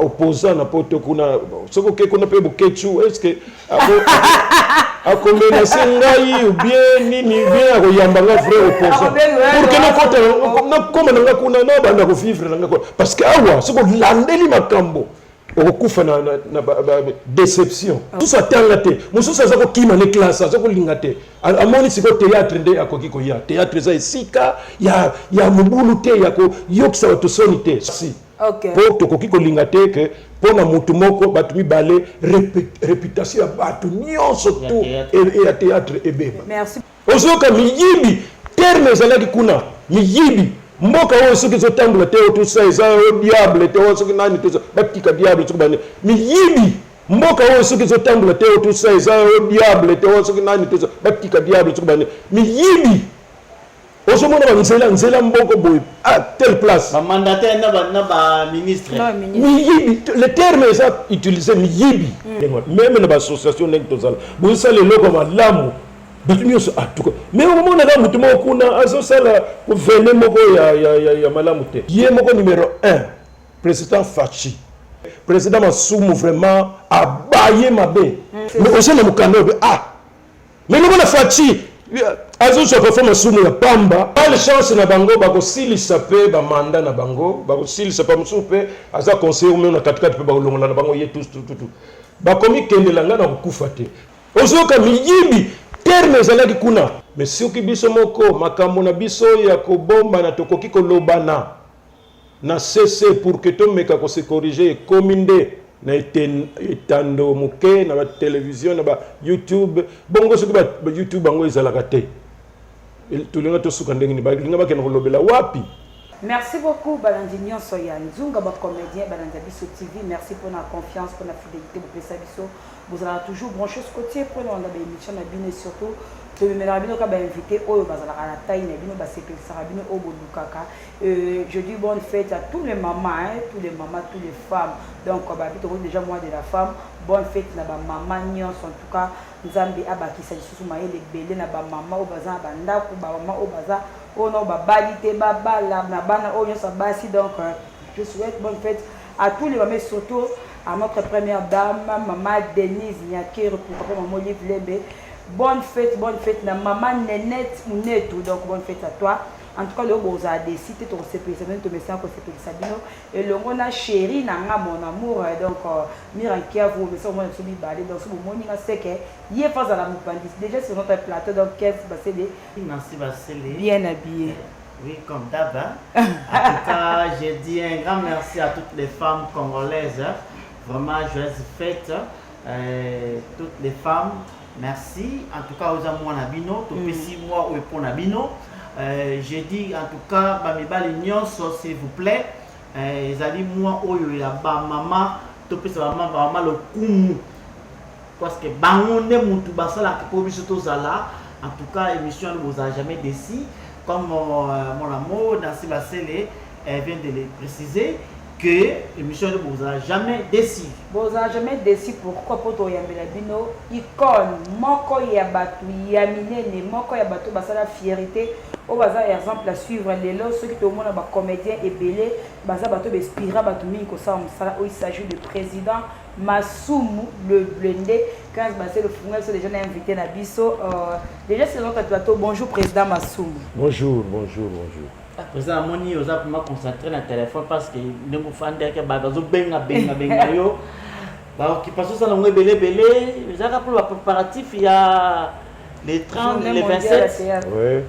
opposant na poto kuna soko ke kuna pe bukechu est-ce que akomenase ngai ou bien nini bien akoyamba nga vrai opposant pour que na koma na nga kuna na banda ko vivre na nga parce que awa soko landeli makambo okufa na déception tout ça tangate mususa zako kima ne classe zako lingate amoni siko théâtre nde akoki ko ya théâtre za isika ya mubulu te yako yokisa autosoni te si OK pour tokoki ko lingate que pona mutu moko batu mibale réputation ya batu nyonso tout et ya théâtre ebeba merci ozoka miyibi terme zalaki kuna miyibi mboka oyo soki zotambola te tout ça eza diable te soki nani tout ça batika diable soki bane miyibi mboka oyo soki zotambola te tout ça eza diable te soki nani tout ça batika diable soki bane miyibi ozomona banzela mboko boye à telle place ba mandataire na ba ministre miyibi le terme eza utilisé miyibi même na ba association nek tozala bo ça le loko malamu bitunyoso atuko mais au moment là mutu mo kuna azosala ko vene moko ya malamu te ye moko numéro 1 président Fachi président Masumu vraiment abaye mabe mais aussi na mukando mais le Fachi azoso ko fama Masumu ya pamba pas chance na bango bako silisa pe ba mandat na bango bako silisa pa musupe aza conseiller ou même na katikati pe ba longola na bango ye tout bakomi kendelanga na kufa te ozoka miyibi terme ezalaki kuna mais soki biso moko makambo na biso ya kobomba na tokoki kolobana na cc pour que tomeka ko se corriger kominde na etando moke na ba télévision na ba YouTube bongo soki ba YouTube bango ezalaka te tulinga to suka ndenge ni ba linga bakena kolobela wapi. Merci beaucoup Balandi Nyonso ya Nzunga ba comédien Balandi Biso TV. Merci pour la confiance, pour la fidélité, pour pesa biso. Vous allez toujours brancher ce côté pour nous on a émission na bino surtout to me la bino ka ba invité oyo bazala la taille na bino ba sepel sarabino obo lukaka. Je dis bonne fête à tous les mamans tous les femmes. Donc ba bito déjà moi de la femme. Bonne fête na ba maman Nyonso en tout cas Nzambe abakisa lisusu maele belé na ba maman o baza ba ndako ba maman o baza oh non, balité, babala, nabana, oh, ça basi. Donc, je souhaite bonne fête à tous les mamans, surtout à notre première dame, maman Denise Nyakir, pour papa, maman Olive Lebe. Bonne fête, na maman Nenette Mounetou. Donc, bonne fête à toi. En tout cas, le beau a décidé de se présenter, de me faire que c'est Sabino. Et le on a chéri, mon amour. Donc, Mirankia, vous me semblez que vous allez dans ce moment, c'est que il est pas à la moupandis. Déjà sur notre plateau, donc, qu'est-ce que c'est? Merci, Bassélé. Bien habillé. Oui, comme d'hab. En tout cas, je dis un grand merci à toutes les femmes congolaises. Vraiment, joyeuse fête. Toutes les femmes, merci. En tout cas, aux amours Nabino, tout petit mois ou pour Nabino. Je dis en tout cas, Bamibali Nyonso, s'il vous plaît. Ils allaient moi, il y a maman, tout petit maman, le kumu. Parce que Bangonde Moutou Basala, qui peut surtout là. En tout cas, l'émission ne vous a jamais déçu. Comme mon amour, Nancy Bassélé, vient de le préciser, que l'émission ne vous a jamais déçu. Vous a jamais déçu, pourquoi pour toi Bino icône, moko yabatu, yaminene, moko yabatu, basala fierté. Au bazar exemple à suivre les lots, ceux qui tout le monde a comédien et belé, bazar bateau bespira batumi ko ça où il s'agit du président Masumu le blindé 15 c'est le fournisseur sont déjà invités na biso déjà c'est notre plateau. Bonjour président Masumu. Bonjour. Président Moni aux a pour concentrer dans le téléphone parce que ne vous fandez que bagazo benga yo bah qui passe ça le belé déjà pour le préparatif il y a les 30 les 27 oui.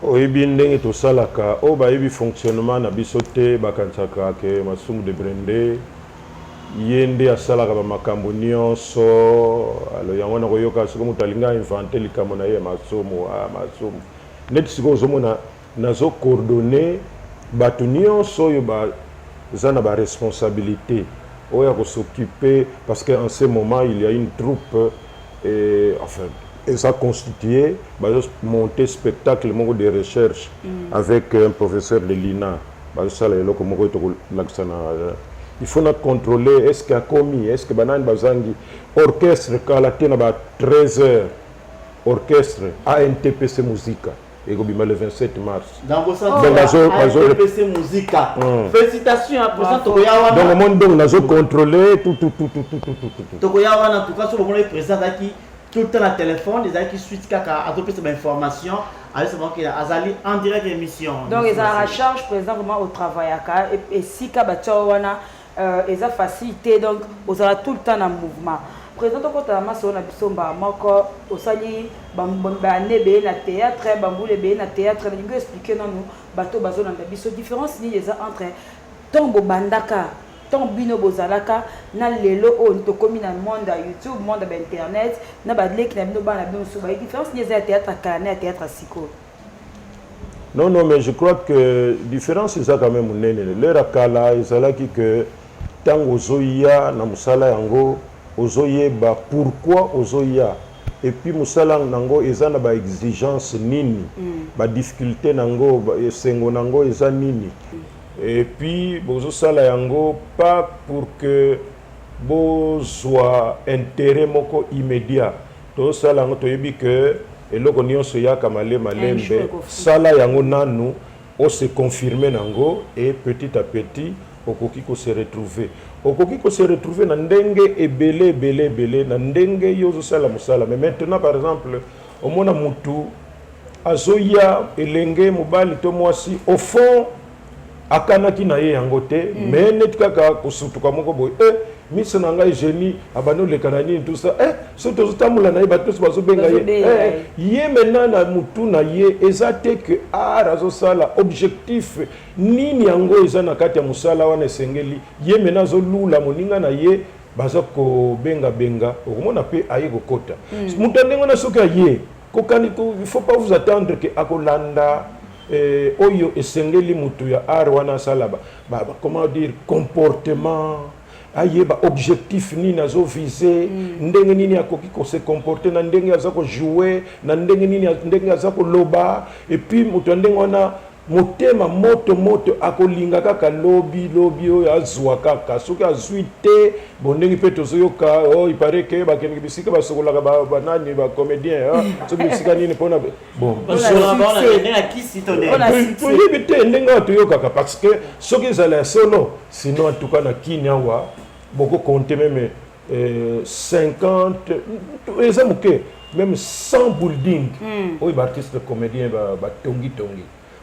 Oyebi ndenge tosalaka o bayebi fonctionnement na biso te bakansaka ke Masumu de Brende yende asalaka ba makambo nyonso alo yango na koyoka siko mutalinga inventer likambo na ye Masumu net siko zomona nazo coordonner batu nyonso yo ba zana ba responsabilité oya ko s'occuper parce que en ce moment il y a une troupe et enfin et ça constitué monter spectacle de recherche avec un professeur de l'INA. Il faut contrôler est-ce qu'il y a commis, est-ce que banan bazangi orchestre kalaté na ba 13h orchestre ANTPC musique et le 27 mars. Dans vos centres, APC Musica. Félicitations pour ça. Donc, le monde, on a contrôlé tout. Tokoyawa, en tout cas, sur le président qui tout le temps le téléphone, ils ont qui suite à adopter cette information, à ce moment qu'il a Azali en direct émission. Donc, ils ont la recharge présentement au travail et si Kabachawana, ils ont facilité, donc, ils ont tout le temps en mouvement. Président quand on a massé on a bisomba moko osali bambane na théâtre bamboule be na théâtre nous expliquer non nous bateau bazo na biso différence ni les entre tombo bandaka ton bino bozalaka na lelo on to komi na monde à YouTube monde à internet na badlek na bino bana bino suba différence ni les théâtre kana théâtre siko. Non, mais je crois que différence c'est ça quand même leur akala ezala ki que tango zoya na musala yango ozoyeba pourquoi ozoya et puis musala nango eza na ba exigence nini ba difficulté nango esengo nango eza nini et puis bozosala yango pas pour que bozwa intérêt moko immédiat to sala yango toyebi que eloko nyonso yaka malembe sala yango nanu o se confirmer nango et petit à petit okoki ko se retrouver na ndenge ebele na ndenge yozo sala musala. Mais maintenant par exemple au mona mutu azoya elenge mobali to mwasi au fond akanaki na ye yango te mais net kaka kosutuka moko boy miso na ngai génie abano le kanani tout ça surtout zotamula na ye bato bazo benga ye ye maintenant na mutu na ye ezate que arazo sala objectif nini yango eza na kati ya musala wana esengeli ye maintenant zo lula moninga na ye baza ko benga okomona pe aye kokota mutu ndengo na soki ye kokani ko il faut pas vous attendre que akolanda oyo esengeli mutu ya art wana salaba comment dire comportement ayeba objectif nini azo viser ndenge nini akoki ko se comporter na ndenge aza ko jouer na ndenge nini ndenge aza ko loba et puis mutu ndenge wana motema moto akolinga kaka lobi oyo azwa kaka soki azwi te bondenge pe tozoyoka il paraît que bakende bisika basokolaka banani ba comédien soki bisika nini pona bon toyebi te ndenge toyokaka parce que soki ezala solo sinon en tout cas na kini awa boko compter même 50 eza moke même 100 building oyo baartiste comédien batongi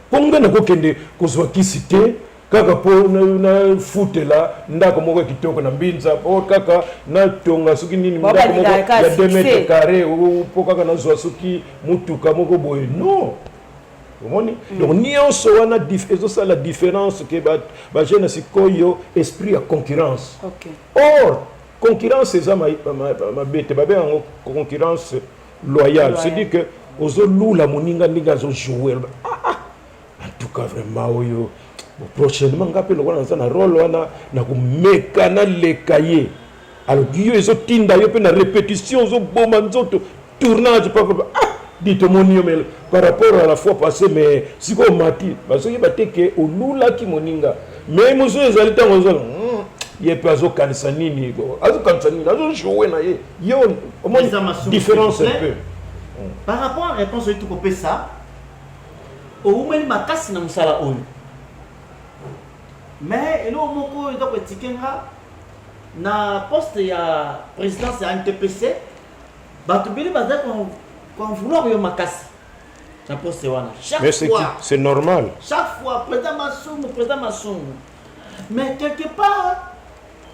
ponga na kokende kozwa kisi te kaka po na futela ndako moko kitoko na mbinza po kaka na tonga soki nini ndako moko ya 2 mètres carrés po kaka na zwa soki mutuka moko boye non omoni donc nyonso wana ça la différence que ba jeune sikoyo esprit à concurrence or concurrence eza ma bête ba bengo concurrence loyale c'est-à-dire que ozo lula moninga ndinga zo jouer en tout cas vraiment oyo prochainement ngape lo wana na rôle wana na kumeka na lekaye alors giyo ezo tinda yo pe na répétition zo boma nzoto tournage pas dites monio mais par rapport à la fois passée mais siko mati parce que bateke olula ki moninga mais mozo ezali tango zo ye pas zo kanisa nini azo jouer na ye yo au moins différence un peu par rapport à réponse de tout copé ça oumeli makasi na musala oyo mais elo moko ndo kwetikenga na poste ya présidence ya NTPC batubili baza kon vouloir yo makasi na poste wana chaque fois c'est normal chaque fois président Masumu mais quelque part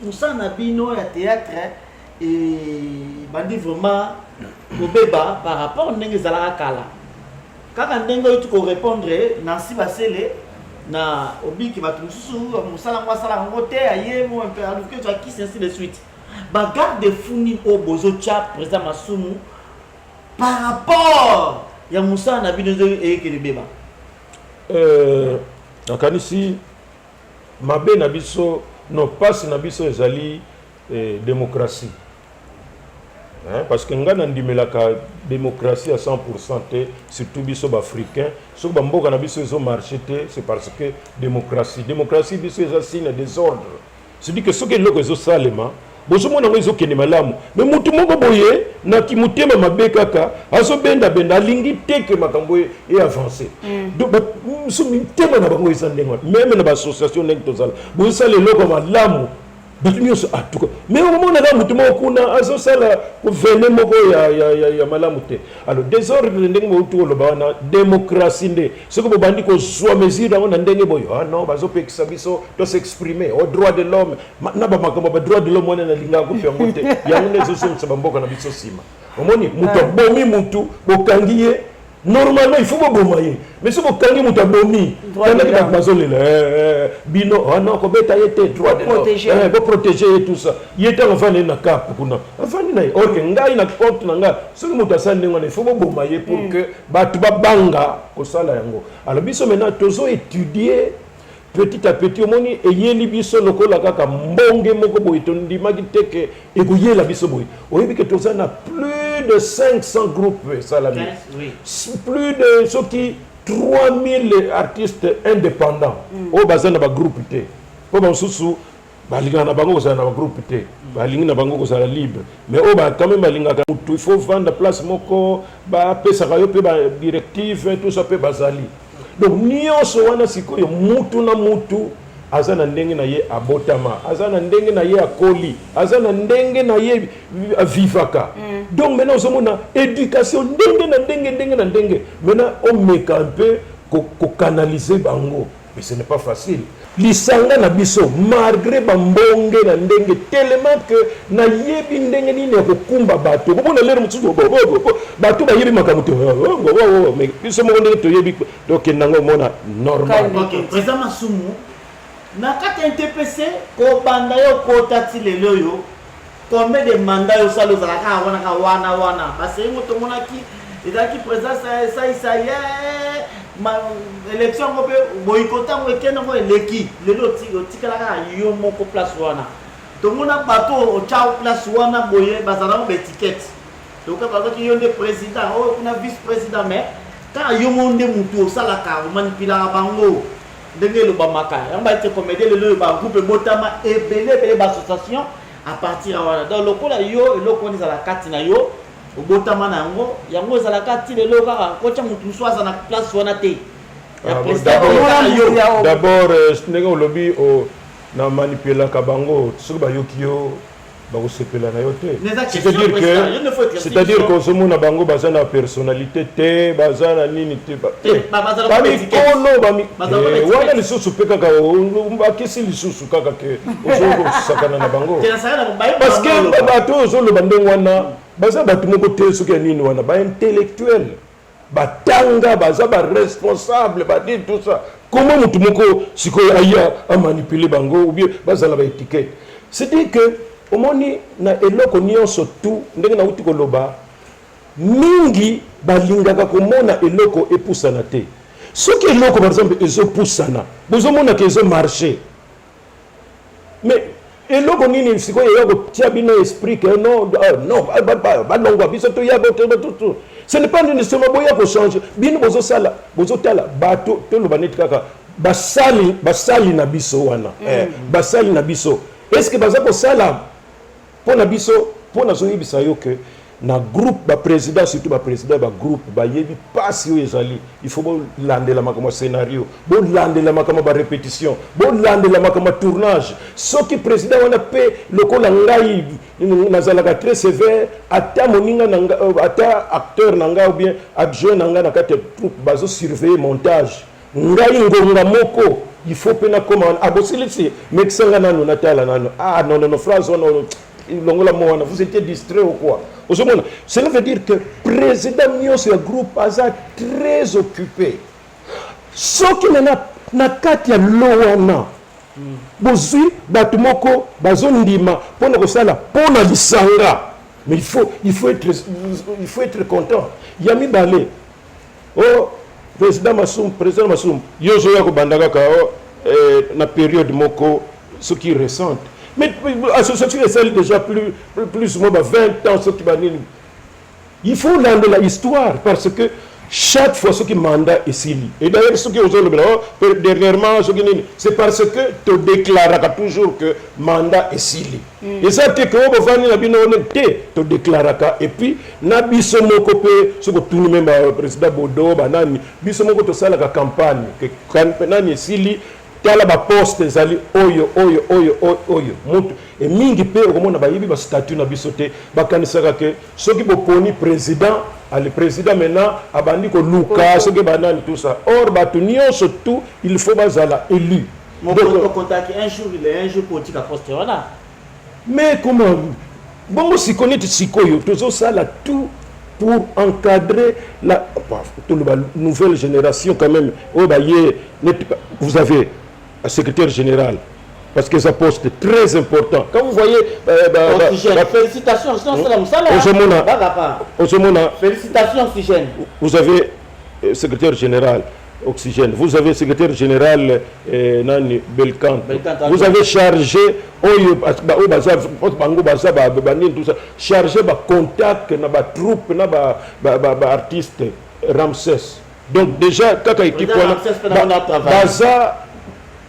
musala na bino ya théâtre et bandi vraiment kobeba par rapport ndenge zalaka kala kaka ndenge oyo tuko répondre Nancy Basele na obiki batu mususu musala ngwasala ngo te aye mo un peu aluke to qui ainsi de suite ba garde funi o bozo cha président Masumu par rapport ya musala na bino e ke beba nakanisi mabe na biso no passe na biso ezali démocratie. Parce que nous avons une démocratie à 100%, surtout les africains. Si nous avons un marché, c'est parce que démocratie. Démocratie, c'est un signe des ordres. C'est-à-dire que ce que nous avons fait, bozomona ngo ezokende malamu mais mutu moko boye na kimutema mabe kaka azobenda benda alingi teke makambo e avancer donc so mitema na bango eza ndenge même na bassociation ndenge tozala bozosala eloko malamu bato nyonso atuka mais omona ka mutu moko kuna azosala vene moko ya malamu te alors désordre ndenge bouti koloba wana démocratie nde soki bobandi kozwa mesure yango na ndenge boyo non bazopekisa biso tosexprimer au droit de l'homme na bamakambo badroit de l'homme wana nalingaka kope yango te yango nde ezosomisa bamboka na biso nsima omoni mutu abomi mutu bokangi ye normalement il faut boboma ye mais si bokangi mutu abomi tandaki bato bazolela bino non kobeta ye te droit de l'homme boprotéger ye tout ça ye ntango afandi na kape kuna afandi na ye orke ngai na compte na ngai soki mutu asali ndenge wana il faut boboma ye pour que bato babanga kosala yango alors biso maintenant tozoétudier petit à petit omoni eyeli biso lokola kaka mbonge moko boye tondimaki teke ekoyela biso boye oyebi ke toza na plus de 500 groupes salami plus de soki 3000 artistes indépendants oyo baza na bagroupe te mpo basusu balingaka na bango kozala na bagroupe te balingi na bango kozala libre mais oyo quand même balingaka mutu il faut vendre place moko bapesaka yo mpe badirective tout ça mpe bazali donc nyonso wana sikoyo mutu na mutu aza na ndenge na ye abotama aza na ndenge na ye akoli aza na ndenge na ye avivaka donc maintenant ozomona éducation ndenge na ndenge maintenant omeka un peu kokanaliser bango mais ce n'est pas facile lisanga na biso malgré bambonge na ndenge tellement que na yebi ndenge nini ya kokumba bato komona lero mosusu bato bayebi makambo te mais biso moko ndenge toyebi tokenda ngo mona normal. Ok, président Masumu na kati NTPC kobanda yo kota ti lelo yo combien de mandats yo sala ozalaka wana parce ngo tomonaki ezalaki président ça ma élection ngo pe boycota ngo ekena ngo eleki lelo tikalaka yo moko place wana tomona bato o chao place wana boye bazala ngo étiquette donc parce que yo nde président o kuna vice président mais quand yo monde mutu osalaka manipula bango ndenge lo bamaka yamba ite comédie lelo ba groupe botama ebele ba association à partir wana donc lokola yo eloko ni za kati na yo obotama na yango za la kati lelo kaka kocha mutu swaza na place wana te ya président d'abord ndenge olobi o na manipula ka bango soki bayoki yo bakosepela na yo te c'est-à-dire que ozomona bango baza na personnalité te baza na nini te bamikolo wana lisusu mpe kaka bakisi lisusu kaka ke ozosakana na bango parce que bato ozoloba ndenge wana baza bato moko te soki ya nini wana baintellectuel batanga baza baresponsable badire tout ça comment mutu moko sikoyo aya amanipule bango ou bien bazala baétiquette c'est-à-dire que omoni na eloko nyonso tu ndenge nauti koloba mingi balingaka komona eloko epusana te soki eloko par exemple ezopusana bozomona ke ezomarche mais eloko nini sikoyo ya kotia bino esprit ke non balongwa biso toyaba tout ce n'est pas nécessairement boya kochanger bino bozotala bato toloba neti kaka basali na biso wana basali na biso est-ce que baza kosala mpo na biso mpo nazoyebisa yo ke na groupe baprésident surtout baprésident bagroupe bayebi mpasi oyo ezali il faut bolandela makambo ya scénario bolandela makambo ya barépétition bolandela makambo ya tournage soki président wana mpe lokola ngai nazalaka très sévère ata moninga ata acteur na ngai ou bien adjoint na ngai na kati ya troupe bazosurveiller montage ngai ngonga moko il faut pena koma abosilisi mekisanga nano natala nano non phrase on longola mona vous étiez distrait ou quoi osomona cela veut dire que président nyonso ya groupe aza très occupé soki na kati ya lowana bozwi bato moko bazondima mpona kosala mpona lisanga mais il faut être content ya mibale président Masumu yo zoya kobanda kaka na période moko ce qui est récente mais l'association est déjà plus ou moins 20 ans ce qui va il faut l'histoire parce que chaque fois ce qui mandat est sili. Et d'ailleurs, ce qui est dernièrement, c'est parce que tu déclares toujours que mandat est sili. Et ça, tu te déclares. Et puis, na biso moko pe, ce que tout le monde, le président Bodo, banani, biso moko to sala la campagne, que nani est sili, tala ba poste zali oyo mutu et mingi pe okomona ba yibi ba statut na bisote ba kanisaka ke soki boponi président le président maintenant abandi ko luka soki banani tout ça or ba tunio surtout il faut bazala élu donc contact un jour politique à poste voilà mais comment bon si connaît sikoyo tozo sala tout pour encadrer la nouvelle génération quand même vous avez un secrétaire général, parce que c'est un poste très important. Quand vous voyez... félicitations, félicitations, Oxygène. Vous avez secrétaire général, Oxygène. Vous avez secrétaire général, Nani Belkant. Vous avez chargé, chargé de contact, de troupe, d'artistes, Ramsès. Donc déjà, quand il y a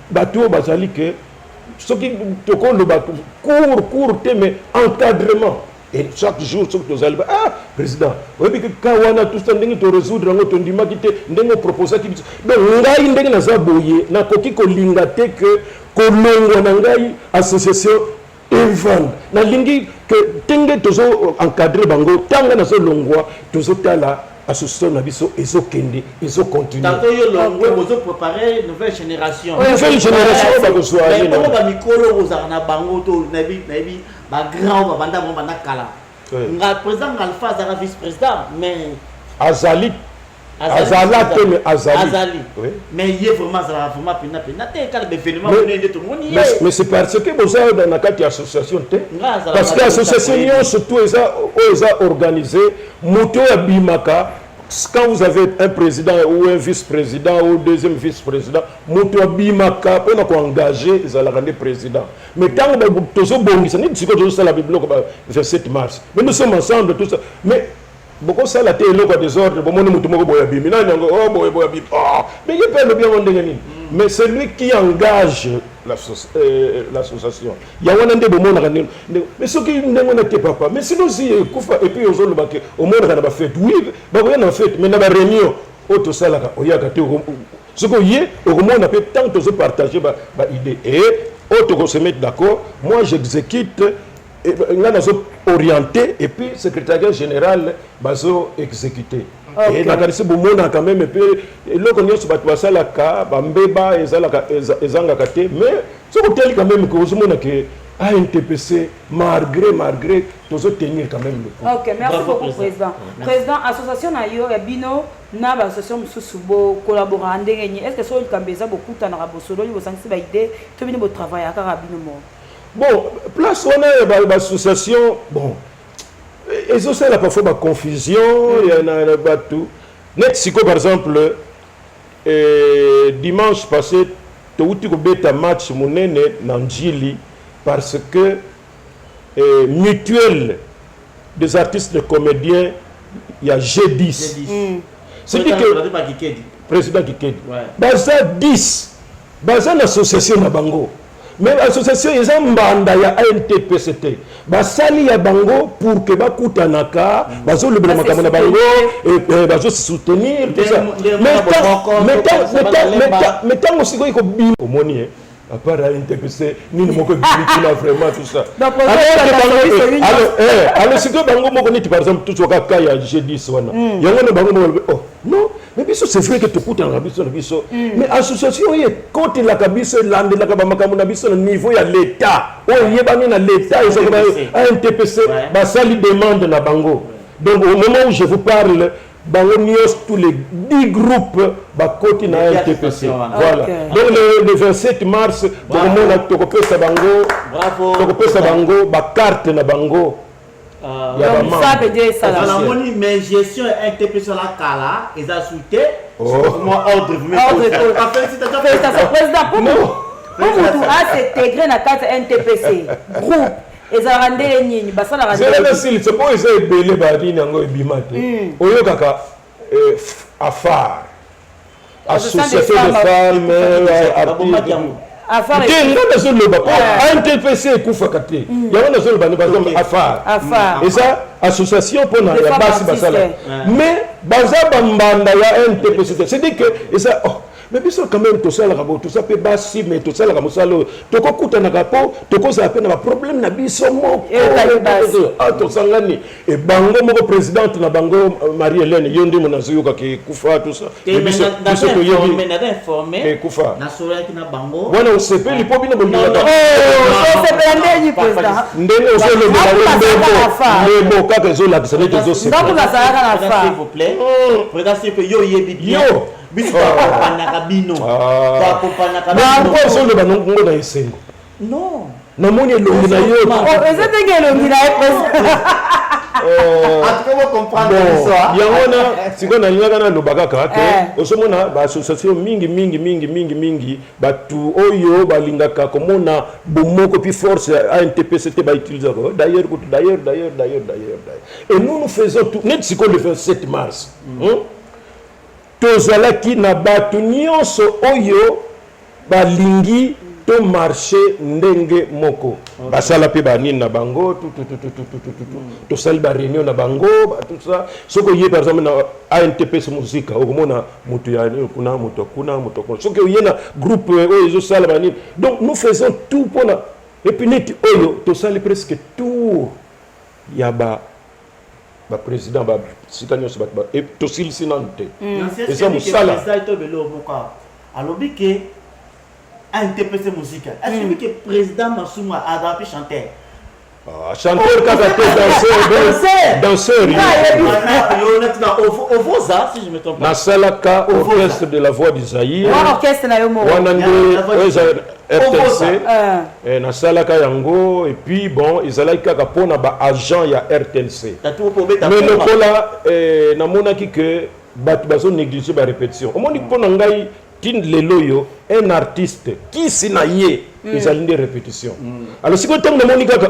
bateau bazali que ce qui te colle le court mais encadrement et chaque jour ce que nous allons président oui que kawana tout ça ndenge to résoudre ngo to ndima kite ndenge proposer ki donc ngai ndenge na zaboye na koki ko linga te que kolongo na ngai association event na lingi que tenge tozo encadrer bango tanga na zo longwa tozo tala association na biso ezo kende ezo continuer tanto yo longwe bozo préparer nouvelle génération ba ko soager na ba mikolo bozana na bango to na bi ba grand ba banda mo banda kala nga président Alpha Zara vice président mais Azali mais il est vraiment pina te kala événement de tout monde mais c'est parce que vous avez dans la carte association parce que l'association surtout est organisé moto abimaka quand vous avez un président ou un vice-président ou deuxième vice-président moto abimaka pour engager les président mais tant que vous avez ça n'est pas ça la Bible le 7 mars mais nous sommes ensemble tout ça mais beaucoup ça la télé le désordre bon mon mutu moko boya bimi na nyango boya bimi mais il peut le bien on ndengeni mais c'est lui qui engage l'association il y a un ande bo mona kanelo mais ce qui ndengo na te papa mais sinon si kufa et puis ozolo bake au monde kana ba fête oui ba ko na fête mais na ba réunion auto sala ka oyaka te ce que yé au monde na peut tant que se partager ba idée et auto se mettre d'accord moi j'exécute orienté et puis secrétaire général bazo exécuté et la caresse bomona quand même et puis le connait ce batwa ça la ka bambeba ezanga kate mais ce hôtel quand même que vous monaka que ANTPC malgré tous tenir quand même le OK merci beaucoup président président association na yo ya bino na ba association mususubo collaborer ndenge est-ce que so kambeza beaucoup tana rabosolo ni bosansi ba idée to bino bo travail aka bino mo bon, place on a une association, bon, et ça là parfois ma confusion, il y en a tout. Net par exemple, dimanche passé, tu as eu un match monene Nanjili parce que mutuelle des artistes et comédiens, il y a G10. C'est-à-dire que président Kikedi, Baza 10, Baza l'association na bango. Mais l'association est en bande ya ANTPCT. Basali ya bango pour que bakutanaka, bazo le blema kamana bango et bazo se soutenir tout ça. Mais tant aussi ko bi omoni à part ANTPC ni moko bi na vraiment tout ça. Alors c'est que bango moko ni par exemple tout ka ya G10 wana. Yango bango oh non mais c'est vrai que tu coûtes en rabisso mais association est côté la cabisso lande la kabamakamu na biso niveau ya l'état on yebani na l'état ils ont un TPC basali demande na bango donc au moment où je vous parle bango nios tous les 10 groupes ba côté na TPC voilà donc le 27 mars pour le monde tokopesa bango bravo tokopesa bango ba carte na bango ça veut dire ça la moni mais gestion interprétation la kala ils a souhaité moi ordre félicitations président pour vous s'intégrer dans carte NTPC groupe ils a rendu nini basala c'est pas ça belé ba ni ngo ebimate oyo kaka AFAR, association de femmes, AFAR NTPC ekufa te yango nazoloba ni par exemple AFAR eza association mpona ya basi basala mais baza bambanda ya NTPC c'est-à-dire que eza mais biso quand même tosalaka bo tosape basi mais tosalaka mosala tokokutanaka po tokozala pe na baproblème na biso moko tosangani e bango moko présidente na bango Marie-Hélène yo ndi mona zoyokaki kufa tout ça biso toyebi ekufa wana osepeli po bino bondaka ndenge ozolobela ndebo kaka ezolakisa neti ozosepela s'il vous plaît président s'il vous plaît yo yebi bien biso takopanaka bino ozoloba ngo na esengo non namoni elongi na yo eza ndenge elongi na yango na sikoyo nalingaka naloba kaka te ozomona baassociation mingi bato oyo balingaka komona bomoko puis force ya ANTPC te bautilisaka d'ailleurs et nous faisons tout net sikoyo le 27 mars tozalaki na bato nyonso oyo balingi to marché ndenge moko basala pe banini na bango tosali ba réunion na bango tout ça soko ye par exemple na ANTPC musique okomona mutu ya kuna mutu soko ye na groupe oyo ezosala banini donc nous faisons tout pona et puis neti oyo tosali presque tout ya ba président ba sika nyonso ba tosilisi nanu te eza mosala alobi ke NTPC musique. Est-ce que le président Massouma a drappé chanteur? Chanteur danseur. Au Vosa, si je me trompe pas. Nasalaka, orchestre de la voix d'Isaïe. Orchestre na yomo. RTNC. Nasalaka yango et puis bon, Izalaika kapona ba agent ya RTNC. Mais le kola namonaki que batu bazo négliger ba répétition. Omoni pona ngai tin leloyo un artiste qui sinaye ils allaient des répétitions alors si quand on moni kaka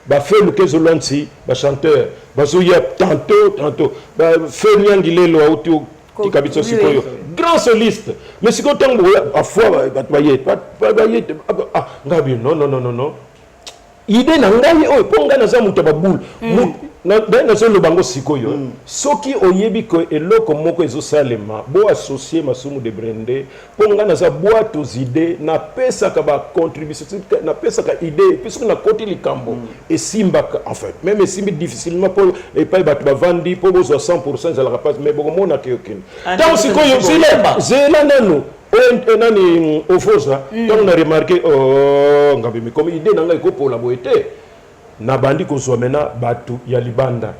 ba fait le kezolonti ba chanteur ba zoya tantôt ba fait nyangi lelo auto kikabitso sikoyo grand soliste mais si quand on a fois ba bayé ngabi non idée na ngai oyo ponga na za muto ba boule na solo bango sikoyo soki oyebi ko eloko moko ezosalema bo associer masumu de brende ponga na za boîte aux idées na pesa ka ba contribution na pesa ka idée puisque na côté likambo et simba en fait même simbi difficilement pour et pas ba vandi pour 100% za la rapaz mais beaucoup mona ke aucune tant sikoyo zela nanu nani ofosa donc on a remarqué ngabi mais comme idée nanga ko pour la boité na bandi kozwa mena batu ya libanda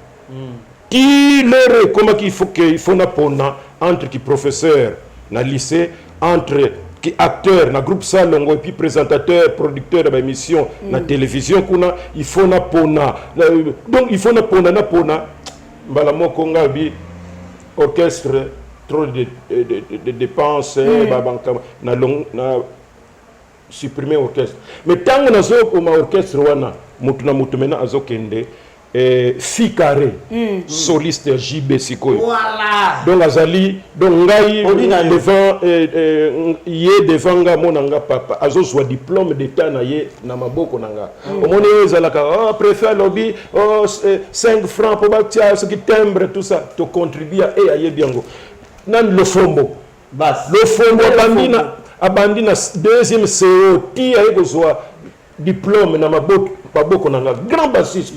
qui leur comment qu'il faut na pona entre qui professeur na lycée entre qui acteur na groupe salongo et puis présentateur producteur de émission na télévision kuna il faut na pona donc il faut na pona mbala moko ngabi orchestre trop de dépenses na supprimer orchestre mais tant na zo ko ma orchestre wana mutu na mutu mena azokende fi carré soliste JB Sikoyo voilà donc azali donc ngai devant devant nga monanga papa azo soit diplôme d'état na ye na maboko nanga omoni ezalaka préfet lobby 5 francs pour batia ce qui timbre tout ça to contribuer et aye biango nan le fombo bas le fombo abandi na deuxième CO ti aye kozwa diplôme na maboko nanga grand bassiste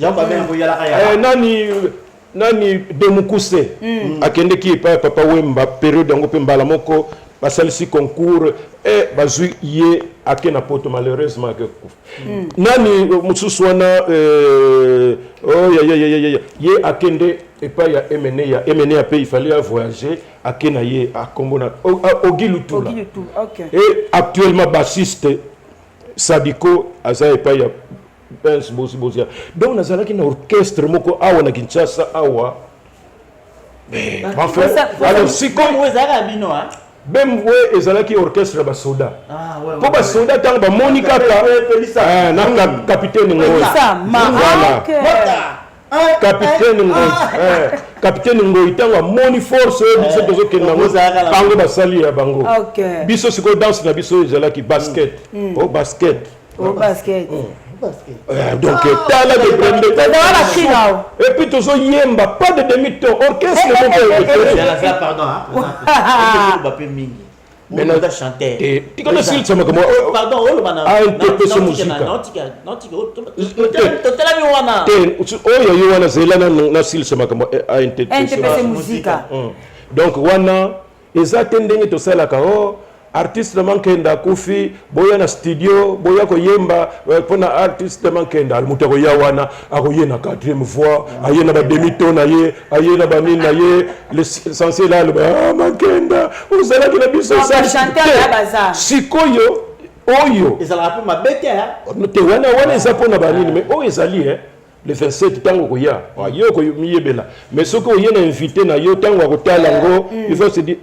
nani Demukuse akende ki papa Wemba période yango pe mbala moko basalisi concours et bazui ye akena poto malheureusement que nani mususu wana ye akende et pas ya MNA pe il fallait voyager akena ye akombona Ogilutula et actuellement bassiste Sadiko aza et pas ya Benz Bozia donc nazalaki na orchestre moko awa na Kinshasa awa enfin alors si comme bino même ouais ezalaki orchestre ba soda po ba soda tanga ba Monica na capitaine ngoy voilà capitaine Ngoi capitaine Ngoi tanga moni force biso tozo kenda ngo bango basali ya bango biso siko danse na biso ezala ki basket basket donc tala de prendre et puis tozo yemba pas de demi-temps orchestre pardon mais non chanter tu connais s'il ça comment pardon oh musique wana zelana na s'il ça comment musique donc wana ezatendenge to sala ka artiste mankenda kufi boya na studio boya ko yemba pona artiste mankenda almuta ko yawana akoye na 4e voix aye na ba demi-ton aye na ba nini aye l'essentiel là mankenda uzala kina biso ça chanter ya baza sikoyo oyo ezala pa mabete te wana ezapona ba nini mais ezali le 27 tango ko ya yo ko miyebela mais soko oye na invité na yo tango ko tala ngo il faut se dire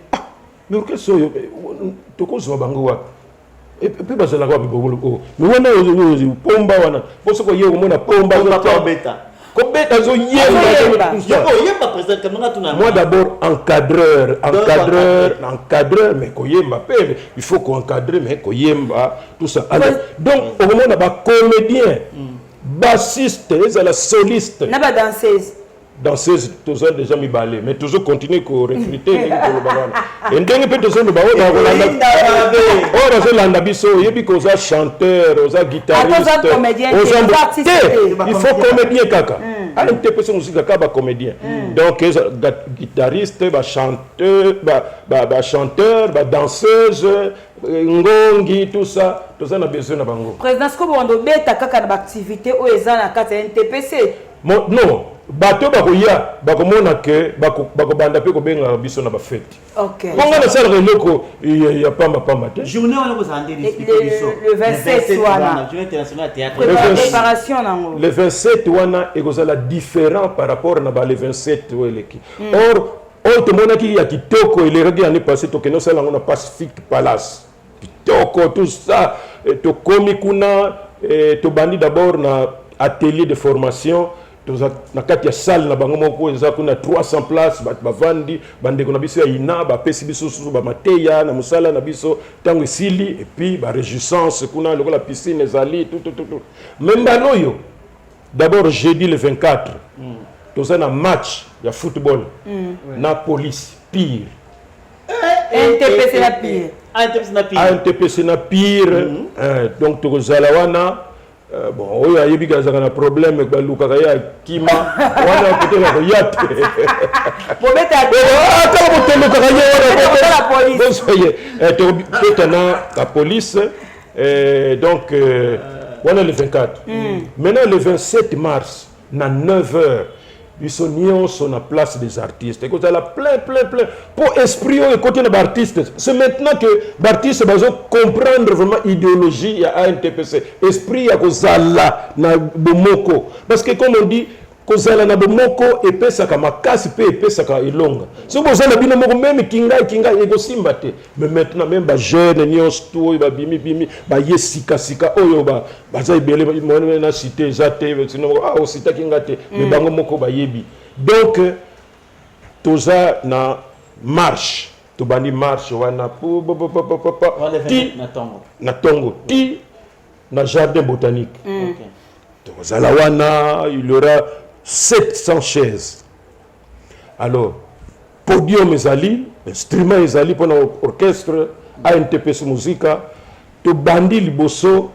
mais orchestre oyo tokozwa bango wapi epe bazalaka wapi bobolo mais wana pomba wana poso koye komona pomba kobeta zoyemba moi d'abord encadreur mais koyemba pe il faut qu'encadrer mais koyemba tout ça alors donc okomona bacomédien bassiste ezala soliste na danseuse tous déjà mis balé mais toujours continuer que recruter et ndenge pe tous nous ba landa biso yebi ko za chanteur oza guitariste il faut comédien kaka allez te personne musique ka ba comédien donc guitariste ba chanteur ba chanteur ba danseuse ngongi tout ça na besoin na bango président ko bondo beta kaka na activité o eza na kata NTPC non bato bakoya bakomona ke bakobanda pe kobenga biso na bafete bonga na sala reloko ya pamba te journée on ko sande le 27 wana journée internationale théâtre préparation nango le 27 wana ekozala différent par rapport na ba le 27 weleki or to mona ki ya kitoko ile regi année passée to keno sala ngona Pacific Palace kitoko tout ça to komi kuna to bandi d'abord na atelier de formation na kati ya salle na bango moko eza kuna 300 places bavandi bandeko na biso ya ina bapesi biso susu bamateya na musala na biso tango esili et puis réjouissance kuna lokola piscine ezali tout même baloyo d'abord jeudi le 24 toza na match ya football na police pire NTPC na pire donc tokozala wana bon oyo ayebi kazaka na problème balukaka ya kima wana kotela ko yate bobeta ata botelukaka ye wana la police donc wana le 24 maintenant le 27 mars na 9h ils sont nyonso na place des artistes écoute la plein pour esprit et côté des artistes c'est maintenant que l'artiste va comprendre vraiment idéologie ya ANTPC esprit ya kozala na bomoko parce que comme on dit kozala na bomoko epesaka makasi pe epesaka ilonga so bozala bino moko même kinga ekosimba te mais maintenant même ba jeune nyonso to ba bimi ba yesika oyo baza ibele mona na cité zate sinon o cité kinga te mais bango moko ba yebi donc toza na marche to bandi marche wana na tongo ti na jardin botanique tozala wana il y aura 700 chaises. Alors, podium ezali, instrument ezali pour orchestre, ANTPC Musica, to bandi liboso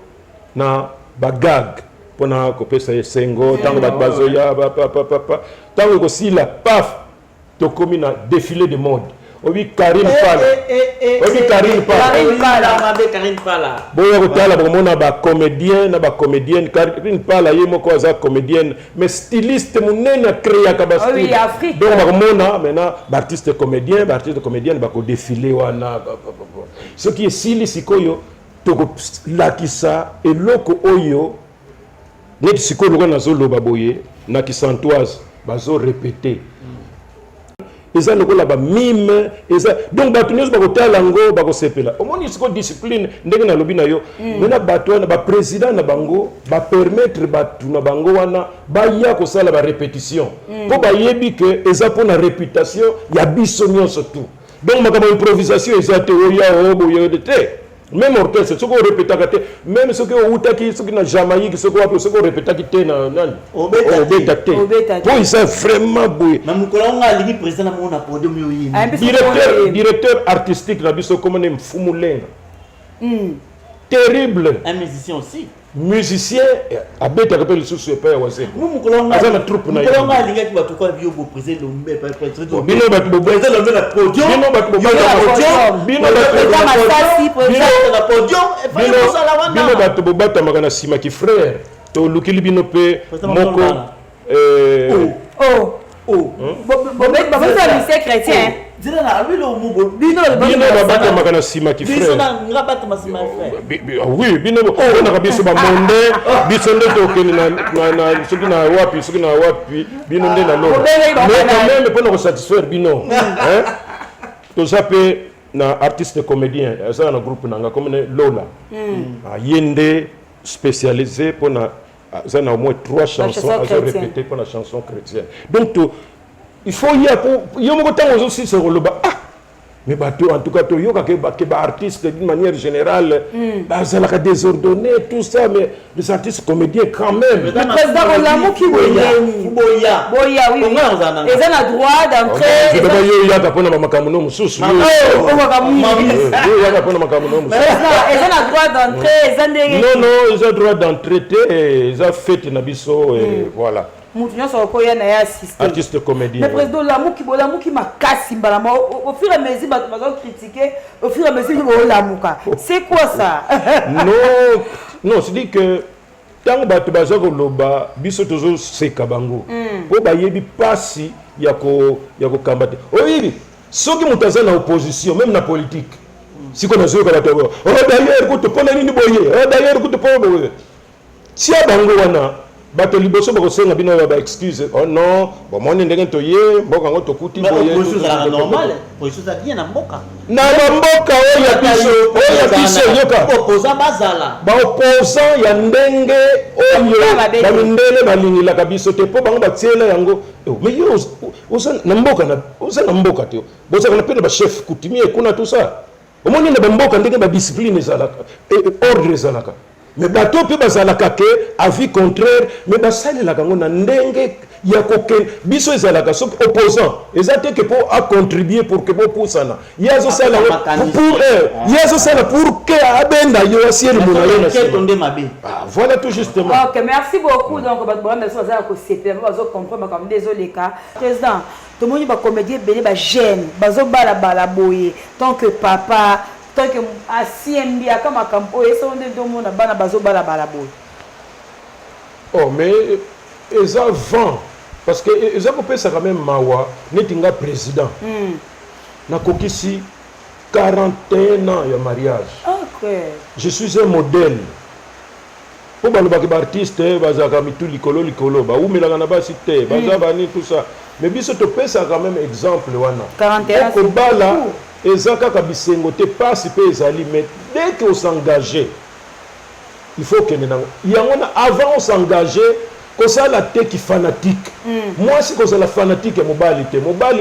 na bagag pour na kopesa yesengo, tango bazoya, tango kosila, paf, to komi na défilé de mode. Obi Karine Pala. Boya kotala bomona ba comédien na ba comédienne Karine Pala yemo ko za comédienne mais styliste munene créa ka ba style. Donc bomona maintenant ba artiste comédien ba ko défiler wana. Ce qui est sili sikoyo to lakisa eloko oyo net sikoyo na zolo baboye na kisantoise bazo répéter. eza lokola ba mime eza donc bato nyonso bakotala yango bakosepela omoni siko discipline ndenge nalobi na yo mena bato wana baprésident na bango bapermettre bato na bango wana baya kosala barépétition mpo bayebi ke eza mpona réputation ya biso nyonso tu donc makambo improvisation eza te oya oboyede te même orchestre soki orépétaka te même soki outaki soki na Jamaïque soki wapi soki orépétaki te na nani obeta te mpo eza vraiment boye directeur artistique na biso komone Mfumu Lenga terrible un musicien aussi musicien abetaka mpe lisusu epai ya wazeko aza na troupe na bino bato bobatamaka na nsima kifrère tolukili bino mpe moko bino babatamaka na nsima kifrère oui bino onaka biso bamonde biso nde tokende soki na wapi bino nde na lola mais quand même mpona kosatisfaire bino toza mpe na artiste comédien aza na groupe nanga comme lola ye nde spécialisé mpona aza na au moins 3 chansons aza répété mpona chanson chrétienne donc il faut y avoir yo moko ntango ozosisa koloba mais bateau en tout cas toyoka ke artiste d'une manière générale bazalaka désordonné tout ça mais les artistes comédiens quand même le président Olamuki boya oui ils ont le droit d'entrer je vais yo yaka pona makambo no mususu yaka pona makambo no mususu ils ont le droit d'entrer non ils ont le droit d'entrer ils ont fait na biso voilà artiste comédien. Le président Olamuki makasi mbalama au fur et à mesure bato bazo critiquer au fur et à mesure Olamuka. C'est quoi ça? Non, c'est dit que tant bato bazo koloba biso tozo seka bango. Po bayebi pasi ya ko kambate. Oyibi soki mutaza na opposition même na politique. Siko nazo ka bato. D'ailleurs ko to pona nini boye. D'ailleurs ko to pona boye. Si abango wana bato liboso bakosenga bino ba excuse oh non bon moi ndenge toye mboka ngo tokuti boye normal position za bien na mboka oya biso yoka opposant bazala ba opposant ya ndenge oyo ba mindele balingila biso te po bango batiela yango mais yo osa na mboka te bosa kana pena ba chef coutumier kuna tout ça au moins na mboka ndenge ba discipline ezalaka ordre ezalaka mais bateau peut bazalaka ke avis contraire mais basalelaka ngo na ndenge ya koken biso ezalaka sok opposant ezate ke pour a contribuer pour que bopusana yazo sala pour que abenda yo asiel monayo na voilà tout justement. OK, merci beaucoup donc bato ça za ko CP bazo comprendre comme désolé ka président tout le monde ba comédien belé ba jeune bazo bala boye tant que papa tant que asiembi akama kampo eso nde domo na bana bazo bala boye. Oh mais eza vent parce que eza ko pesa quand même mawa netinga président na kokisi 41 ans ya mariage. OK. Je suis un modèle. Po balobaki ba artiste bazaka mitu likolo ba umelanga na basi te baza bani tout ça mais biso to pesa quand même exemple wana 41 ko bala ezaka ka bisengo te passe pe ezali mais dès que on s'engager il faut que avant on s'engager que ça la tête qui fanatique moi si que ça la fanatique ya mobali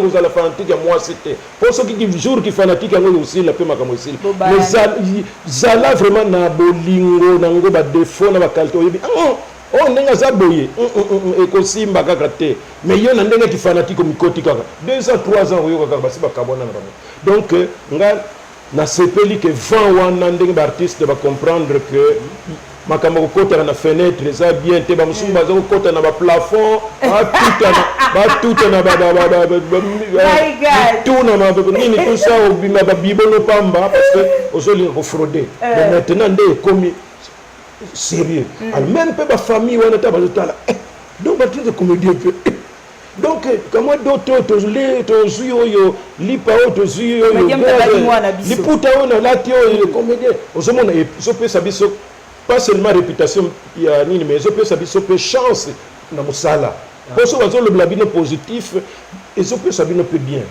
que ça la fanatique ya moi c'était pour ceux qui jour qui fanatique ya ngo aussi la pe makamo aussi mais zala vraiment na bolingo na ngo ba défaut na ba qualité oyebi oh ndenga za boye ekosimba kaka te mais yo na ndenga ki fanatique mikoti kaka 2 ans 3 ans oyo kaka basi bakabona na bango donc nga na sepeli que 20 wana ndenge ba artiste ba comprendre que makambo kokota na fenêtre ça bien te ba musumu baza kokota na ba plafond tout na nini tout ça obima ba bibono pamba parce que ozoli ko frauder mais maintenant ndé komi sérieux alors même peu ba famille wana ta bazotala donc ba de comédie peu donc comment d'autres tozuyo lipa tozuyo liputa ona lati o comédien ozomona so pesa biso pas seulement réputation ya nini mais so pesa biso pe chance na musala Pour ça, le labino positif, et ça peut s'abîmer peu bien.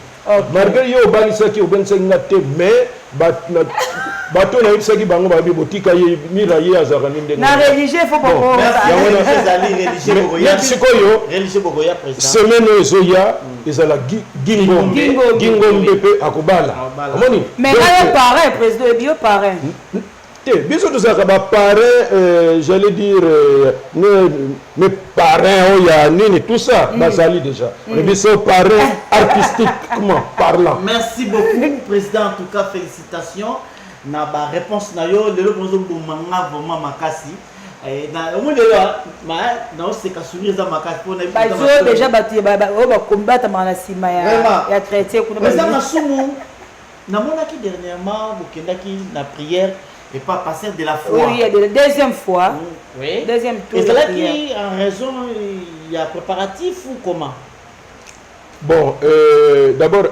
Malgré yo balisa qui au ben sengate mais bato na ibisa ki bango ba bibotika ye miraye azarani ndenge. Na religieux faut pas ko. Religieux bogoya président. Semaine ezoya ezala gingombe pe akobala. Omoni. Mais là pareil président bio pareil. Biso tout ça parrain, j'allais dire mes parrains il y a nini tout ça basali déjà. Mais biso parrain artistiquement parlant. Merci beaucoup président, en tout cas félicitations. Na ba réponse na yo le bonzo manga vraiment makasi. Na mo le na c'est ka sourire za makasi pour na ba déjà bati ba combattre na sima ya chrétien kuna ba. Président Masumu na monaki dernièrement bokendaki na prière et pas passer de la foi. Oui, il y a la deuxième fois. Oui. Deuxième tour. Et c'est là qui en raison il y a préparatif ou comment? Bon, d'abord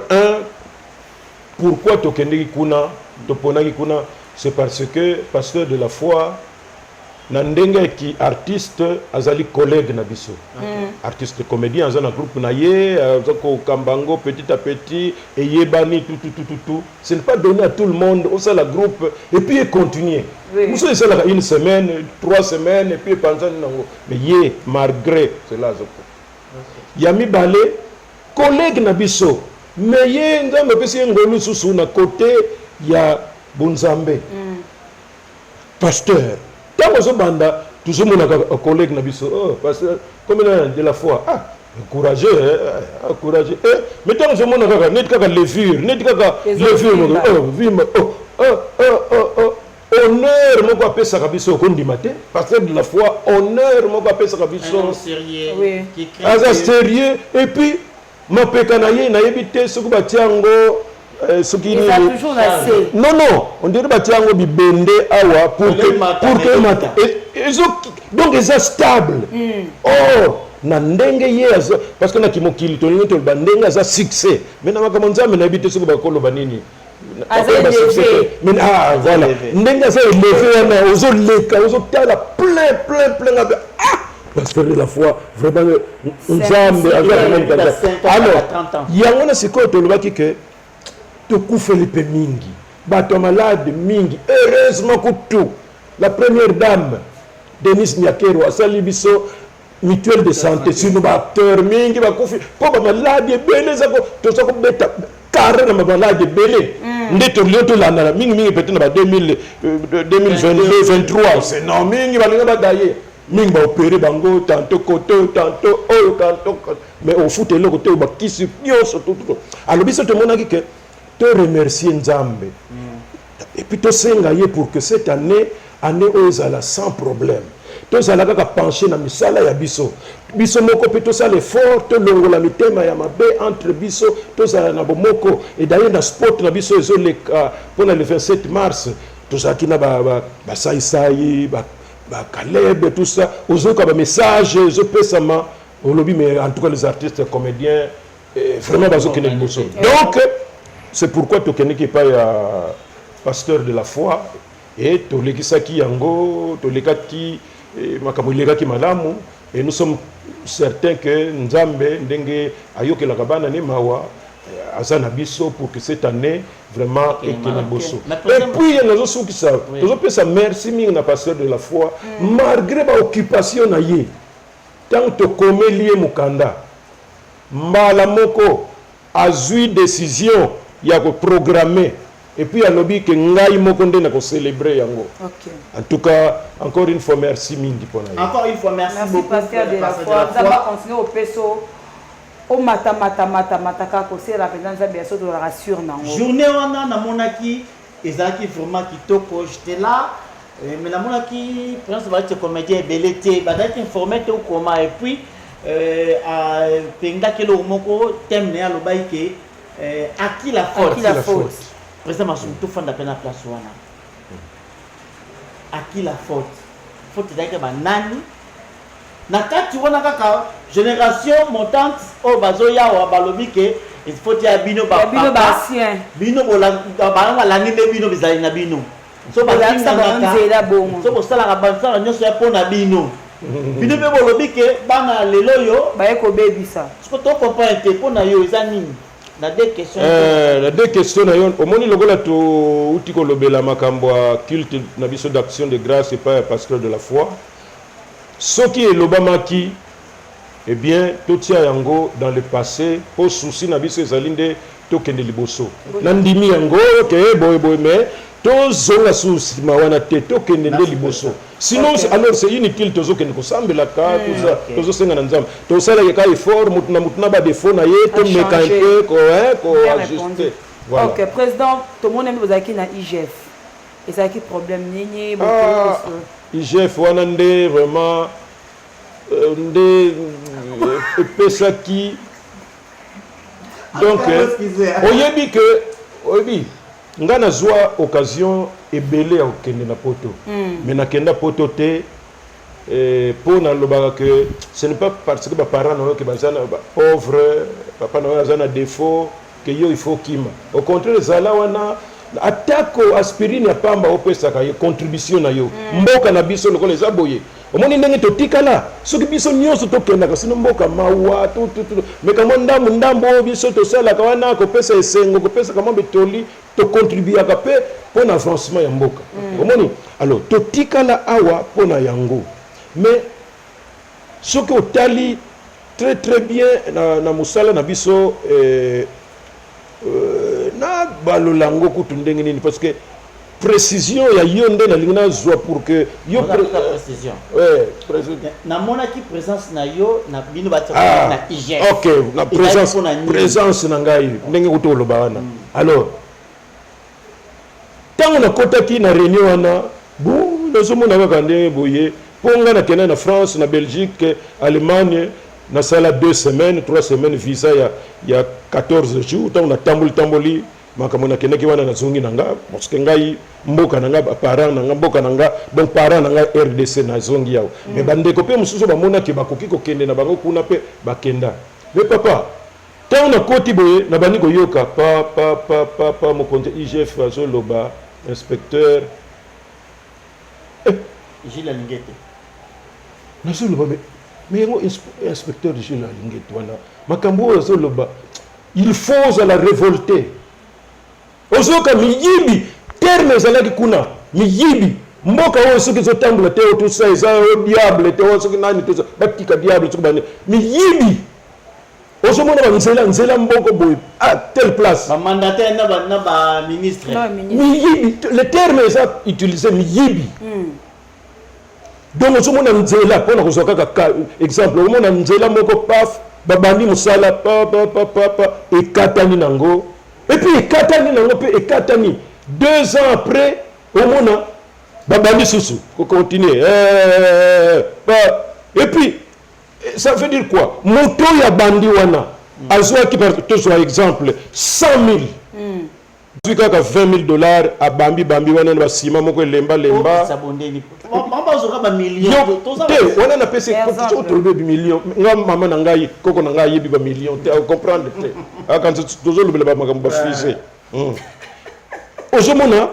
pourquoi tokendeki kuna toponaki kuna c'est parce que pasteur de la foi na ndenge ki artiste azali collègue na biso. Artiste comédien azana groupe na ye azako kambango petit à petit et yebani tout. Ce n'est pas donné à tout le monde au sein la groupe et puis il continue. Nous sommes là une semaine, 3 semaines et puis pendant mais yé malgré cela zoko. Yami balé collègue na biso mais yé nzambe pesi ngolu susu na côté ya Bonzambe. Pasteur Tamoso banda, toujours mon collègue Nabiso, oh, parce que comme il a de la foi, courageux, courageux. Mais tant que je m'en ai net qu'à levure, net qu'à levure, honneur, mon papa Sarabiso, au du matin, parce que de la foi, honneur, mon papa Sarabiso. Sérieux, sérieux, et puis, ma pécanaye, n'a évité ce que batiango. Ce qui ça toujours assez. Non, on dirait que tu bibende awa pour que matin. Donc ils sont stables. Oh, na ndenge yes parce que na kimokili to nyoto bandenge za succès. Mais na makamza mais na habite ce que bakolo banini. Mais voilà. Ndenge za élevé na ozo leka ozo tala plein parce que la foi vraiment nzambe alors yango na siko to lobaki que tout Felipe mingi, bato malade mingi, heureusement que tout. La première dame, Denise Nyakero, a sali biso mutuelle de santé, si nous acteurs mingi, bakufi, pour malade belé, tout ça comme bêta, carré na malade belé. Ndé to la mingi peut-être na 2022, 23, c'est non mingi balinga badaye. Mingi ba opéré bango tantôt côté tantôt mais au foot le côté ba kisi nyonso tout. Alors biso to monaki que te remercier Nzambe. Et puis te sengaye pour que cette année ozala sans problème. Te zala kaka pencher na misala ya biso. Biso moko pe to sala effort te longola mitema ya mabe entre biso to zala na bomoko et d'ailleurs na sport na biso ezo le pour le 27 mars to zaki na ba sai ba Caleb tout ça ozo ka ba message ozo pesama au lobby mais en tout cas les artistes comédiens vraiment bazo kene boso. Donc c'est pourquoi Tokeneki n'est pas pasteur de la foi et Tolekisaki Yango, Tolekaki Makamulegaki Malamu et nous sommes certains que Nzambe Ndenge Ayoke Lakabana ne Mawa Azana Biso pour que cette année vraiment et puis il y a des gens qui savent. Ça merci mille pasteur de la foi malgré l'occupation naïe tant que Komelie Mukanda Malamoko a eu décision. Il y a programmé et puis il y a lobby que ngai mokonde na ko célébrer yango. En tout cas, encore une fois merci mingi pour nous. Encore une fois merci beaucoup pasteur de la foi. Ça va continuer au peso au mata ka ko c'est la présidence bien sûr de la rassure nango. Journée wana na monaki ezaki vraiment kitoko j'étais là mais la monaki prince va être comédien belete ba d'être informé au comment et puis à penga ke lo moko thème ne alobai ke à qui la faute? À qui la faute? Président Massoum, tout le monde a peine à place. À qui la faute? Faute d'être nani. Naka tu vois naka génération montante au bazoya ou à balobike il faut dire bino ba basien bino bola ba la ni bino bizali na bino so ba kinga naka so bo sala ka bansa nyoso ya pona bino bino pe bolobi ke bana lelo yo baye ko bebisa ce que to comprendre te pona yo eza nini na deux questions na deux questions na yo omoni lokola to uti ko lobela makambo ya culte na biso d'action de grâce et pas pasteur de la foi soki elobamaki eh bien totia yango dans le passé po souci na biso ezali nde tokende liboso na ndimi yango ke boye mais tozonga souci ma wana te tokende nde liboso sinon alors c'est inutile tozokende kosambela ka tozosenga na nzambe tosalaka ka effort mutu na ba défaut na ye tomeka un peu ko ajuster voilà. Ok, président tout le monde aime bozaki na IGF ezalaki problème nini IGF wana nde vraiment nde pesaki donc oyebi que oyebi nga nazwa occasion ebele ya kokende na poto mais nakenda poto te mpo nalobaka que ce n'est pas parce que baparent na yo ke baza na pauvre papa na yo aza na défaut que yo il faut kima au contraire ezala wana atako aspirine ya pamba opesaka ye contribution na yo mboka na biso lokola eza boye omoni ndenge totikala soki biso nyonso tokendaka sino mboka mawa mais kamo ndambo biso tosalaka wana kopesa esengo kopesaka mwa betoli tocontribuaka mpe mpo na avancement ya mboka omoni alors totikala awa mpo na yango mais soki otali très très bien na mosala na biso na balolango kutu ndenge nini parce que précision ya yo nde nalingi nazwa pour que yo précision namonaki présence na yo na bino batia na IGF ok na présence na ngai ndenge kutu oloba wana alors ntango nakotaki na réunion wana nazomona kaka ndenge boye mpo nga nakenda na France na Belgique Allemagne nasala 2 semaines 3 semaines visa ya 14 jours ntango natamboli makambo nakendaki wana nazongi na nga parce que ngai mboka na nga baparent na nga mboka na nga donc parent na nga RDC nazongi yawo mais bandeko mpe mosusu bamonaki bakoki kokende na bango kuna mpe bakenda mais papa ntango nakoti boye na bandi koyoka pa mokonzi IGF azoloba inspecteur Gilles Alingete nazoloba mais yango inspecteur Gilles Alingete wana makambo oyo azoloba il faut ozala révolté ozoka miyibi terme ezalaki kuna miyibi mboka oyo soki ezotambola te otusa eza diable te soki nani te batika diable soki bane miyibi ozomona banzela mboko boye à telle place bamandataire na baministre miyibi le terme eza utilisé miyibi donc ozomona nzela mpona kozwa kaka exemple omona nzela moko paf babandi mosala pa ekatani nango et puis ekatani nango mpe ekatani 2 ans après omona babandi susu kocontinue et puis ça veut dire quoi moto ya bandi wana azwaki tozwa exemple 100 000 azwi kaka 20 000 $ abambi wana na basima moko elemba te wana napesi otolobe bimillion nga mama na ngai koko na ngai ayebi bamillion te comprendre te akanza tozolobela bamakambo bafrise ozomona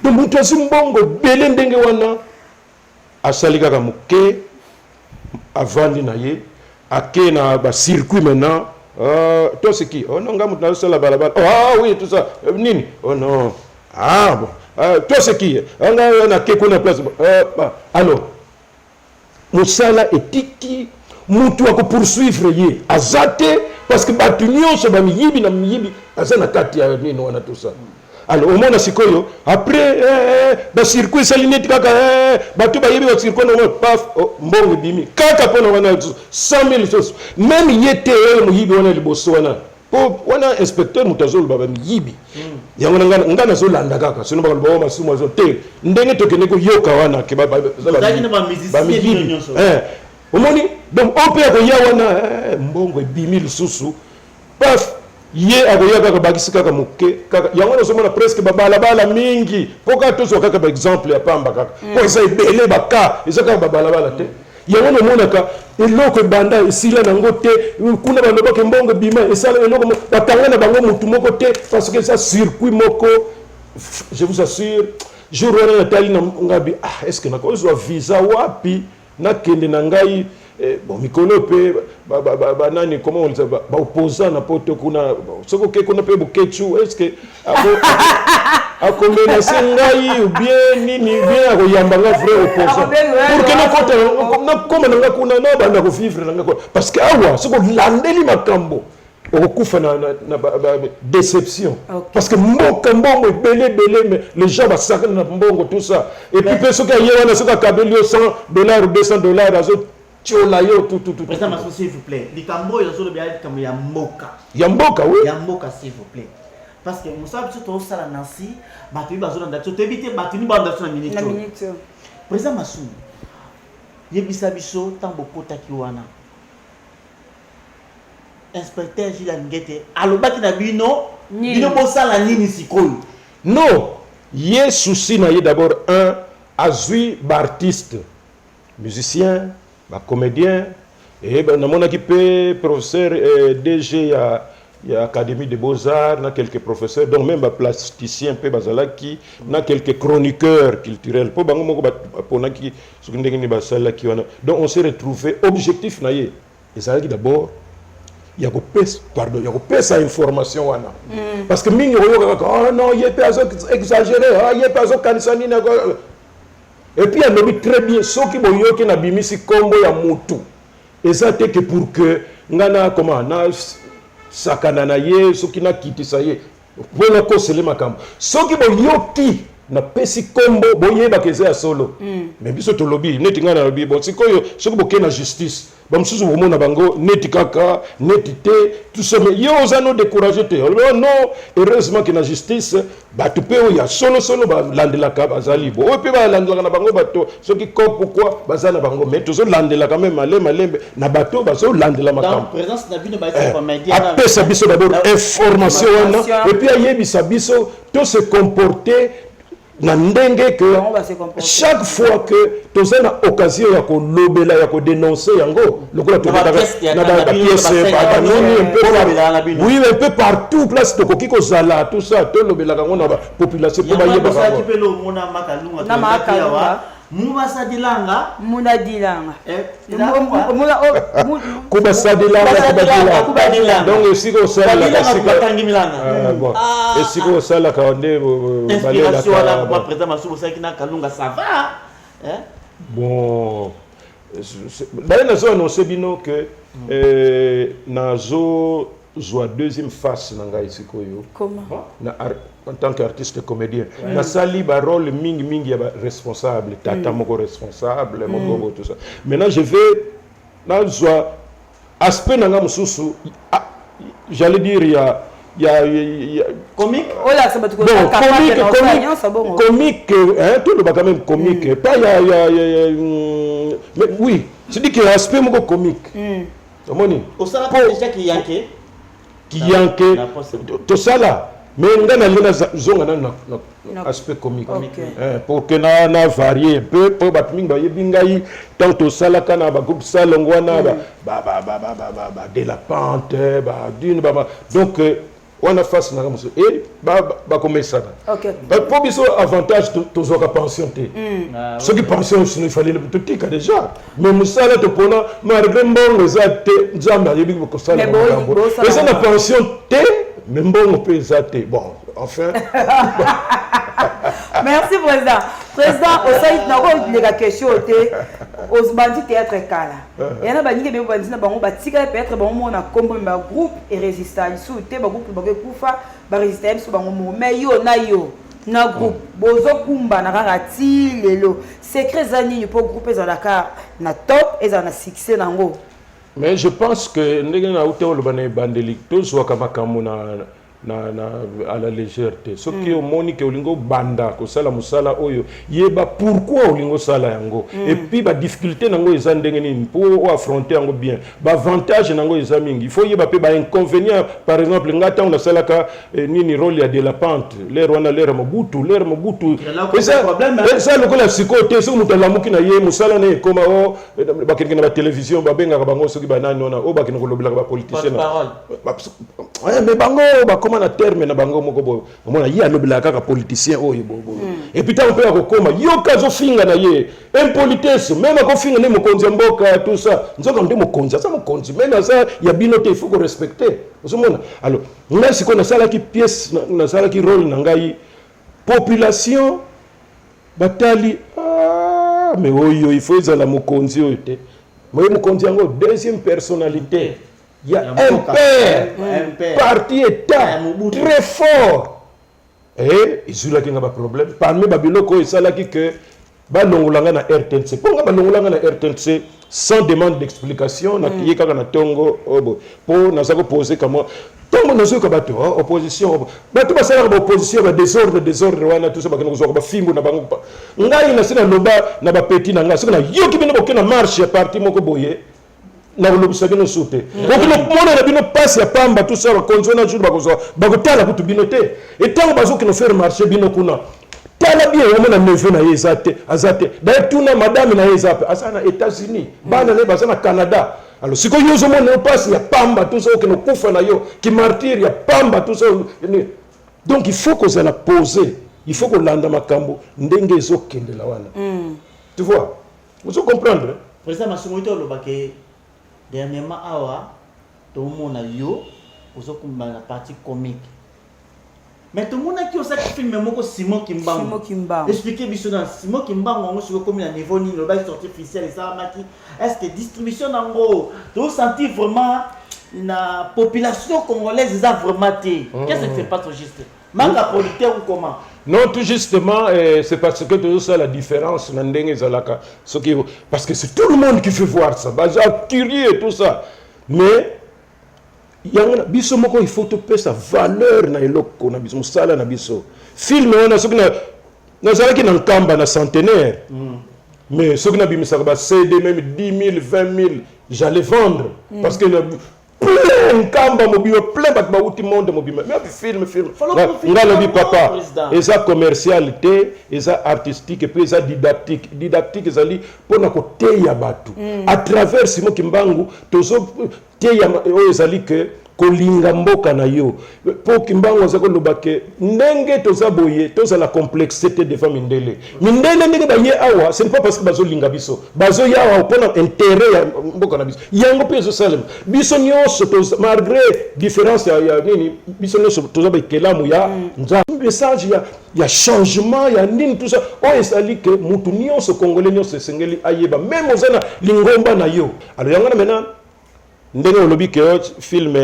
to moto asi mbongo bele ndenge wana asali kaka moke avandi na ye ake na bacircuit maintenant toi c'est qui oh non nga moto nazosala balabala ah oui tout ça nini oh non ah bon toi c'est qui nga na ke kuna place alors mosala etiki mutu akopoursuivre ye aza te parce que bato nyonso bamiyibi na miyibi aza na kati ya nini wana tout ça alors omona sikoyo après bacircuit esali neti kaka bato bayebi bacircuit nango paf mbongo ebimi kaka mpona wana 100 000 soso même ye te oyo moyibi wana liboso wana po wana inspecteur moto azoloba bamiyibi yango nga nazolanda kaka sino bakaloba o masumu azo te ndenge tokende koyoka wana ke bamiyibi omoni donc oyo mpe akoya wana mbongo ebimi lisusu paf ye akoya kaka bakisi kaka moke kaka yango nazomona presque babalabala mingi mpo kaka tozwa kaka baexemple ya pamba kaka po eza ebele baka eza kaka babalabala te yango namonaka eloko ebanda esila nango te kuna balobaka mbongo bima esala eloko batanga na bango motu moko te parce que eza circuit moko je vous assure jour wana natali na ngabi est ce que nakozwa visa wapi nakende na ngai bon mikolo pe nani comment on dit ba opposant na poto kuna soko ke kuna pe bukechu est-ce que akomenase ngai ou bien nini bien akoyamba nga vrai opposant pour que na koma na nga kuna na banda ko vivre na nga parce que awa soko landeli makambo okufa na déception parce que mboka mbongo belé mais les gens va sacrer na mbongo tout ça et puis personne qui a yéwana soka kabeli $100 ou $200 azo tchola yo tout président Massou s'il vous plaît likambo yo solo bien likambo ya mboka oui ya mboka s'il vous plaît parce que musabe tout sala nansi batu bazona ndato tebite batu ni banda na minute président Massou yebisa biso tambo kota ki wana inspecteur Gilles Ngete alobaki na bino bosala nini sikoyo non yé souci na yé d'abord un azui artiste musicien comédien et na mona ki pe professeur DG ya académie de beaux-arts na quelques professeurs donc même plasticien pe bazalaki na quelques chroniqueurs culturels po bango moko ponaki soki ndenge ni basala ki wana donc on s'est retrouvé objectif na yé ezalaki d'abord il y a pesa information wana parce que mingi oh non il est pas exagéré il est pas kanisani na et puis il a très bien ceux qui boyoki na bimisi kombo ya mutu et ça c'est que pour que ngana comment na sakana na ye ceux qui na kitisa ye bona ko sele makambo ceux qui boyoki na pesi kombo boyeba keza solo mais biso to lobby neti ngana lobby bon sikoyo ceux qui boke na justice bamsusu bomona bango neti kaka neti te tout ça mais yo ozano décourager te non heureusement que la justice batu pe ya solo ba landela ka bazali bo pe ba landela na bango bato soki ko pourquoi bazana bango mais toujours landela quand même malembe na bato bazo landela makam présence na bino ba comédien après ça biso d'abord information et puis ayebisa biso to se comporter na ndenge que chaque fois que tu as une occasion ya ko lobela ya ko dénoncer yango lokola to na ba pièce oui un peu partout place to koki ko zala tout ça to lobela kango na ba population po ba yeba ça qui peut le mona makalunga to makalunga Mubasa dilanga muna dilanga kubasa dilanga donc siko sala bon et siko sala ka onde balela ka président Massou Saki na kalunga ça va bon d'ailleurs nazo annoncer bino que nazo joue deuxième face na ngai sikoyo comment na en tant qu'artiste comédien na sali ba rôle mingi ya responsable tata moko responsable moko tout ça maintenant je vais na joie aspect nanga mususu j'allais dire il y a comique voilà ça va te comique hein tout le ba quand même comique pas il y a mais oui c'est dit qu'il y a aspect moko comique omoni au sala déjà qui yanke tout ça là mais ngana lena zonga na aspect comique pour que na varier un peu pour batming ba yebingai tant to sala kana ba groupe salongwana ba de la pente ba d'une ba donc on a face na muso et ba comme ça OK pour biso avantage to zoka pension te ce qui pension sinon il fallait le tout déjà mais musala to pona marre mbongo za te nzamba yebi ko sala mais ça na pension te mais bon peut zater bon enfin merci président aussi na ko la question te aux bandits théâtre kala et na banike be bandits na bango batika peut-être bango mona kombo ba groupe et résistance sous te ba groupe ba kufa ba résistance sous bango mais yo na groupe bozo kumba na kaka ti lelo secret zani pour groupe za Dakar na top et na succès nango. Mais je pense que ndenge na uté lo bana bandeli to zo kama kamuna à la légèreté ce qui au monique olingo banda ko sala musala oyo yeba pourquoi olingo sala yango et puis ba difficulté nango eza ndenge nini pour affronter yango bien ba avantage nango eza mingi il faut yeba pe ba inconvénient par exemple ngata on sala ka nini rôle ya de la pente l'air wana l'air mobutu ça le ko la psychoté so mutala mukina ye musala ne koma o ba kengena ba télévision ba benga ka bango soki banani ona o ba kinoko lobela ba politicien mais bango bakoma na terme na bango moko boy omona ye alobela kaka politicien oyo bobo et puis tant pe akokoma yo kazo finga na ye impolitesse même akofinga ne mokonzi mboka tout ça nzoka nde mokonzi ça mokonzi même ça ya binote il faut que respecter osomona alors nga siko na sala ki pièce na sala ki rôle na ngai population batali mais oyo il faut ezala mokonzi oyo te moi mokonzi yango deuxième personnalité. Il y a un père, parti État, très fort. Et il y a un problème. Parmi les Babiloko, il y a que balongolanga na RTNC. Pourquoi balongolanga na RTNC sans demande d'explication? Na kiye kaka na tongo obo. Pour na sako poser comment tongo na soko bato opposition. Bato basala ba opposition ba désordre wana tout ça ba keno ba fimbo na bango. Ngai na sina loba na ba petit na ngai. Siko na yoki bino bokena marche ya parti moko boye. Na lobisa bino soute okino mona na bino passe ya pamba tout ça ba konzona jour ba kozo ba kotala kutu bino te et tant bazo kino faire marcher bino kuna tala bien o mona neveu na yezate azate d'ailleurs tuna madame na yezape asana États-Unis bana ne basana Canada alors siko yozo mona passe ya pamba tout ça okino kufa na yo ki martyr ya pamba tout ça donc il faut que ça la poser il faut que landa makambo ndenge zo kendela wana tu vois vous comprendre président Masumito lobake dernièrement awa tout le monde a yo ozokumba na partie comique mais tout le monde a qui aussi film moko Simon Kimbangu expliquez biso dans Simon Kimbangu on se comme na niveau ni le bail sorti officiel ça maki est-ce que distribution nango tu sentir vraiment la population congolaise ça vraiment té qu'est-ce que c'est pas trop juste manque à producteur ou comment non tout justement c'est parce que tout ça la différence nandenge zalaka ce qui parce que c'est tout le monde qui fait voir ça bah curieux tout ça mais yanga biso moko il faut te payer sa valeur na eloko na biso sala na biso film on a ce que na zalaki na nkamba na centenaire mais ce que na bimisa ba CD même 10 000 20 000 j'allais vendre parce que plein kamba mobile plein ba outi monde mobile mais film ngalo bi papa et ça commercialité et ça artistique et puis ça didactique ezali pona ko teya batu à travers Simon Kimbangu tozo teya ezali que kolinga mboka na yo po Kimbangu zako lobake ndenge toza boye toza la complexité des femmes ndele mindele ndenge ba ye awa ce n'est pas parce que bazo linga biso bazo ya awa pona intérêt ya mboka na biso yango peso salem biso nyonso toza malgré différence ya nini biso nyonso toza ba kelamu ya nza message ya changement ya nini tout ça o esali que mutu nyonso congolais nyonso sengeli ayeba même ozana lingomba na yo alors yango na maintenant ndenge olobi ke film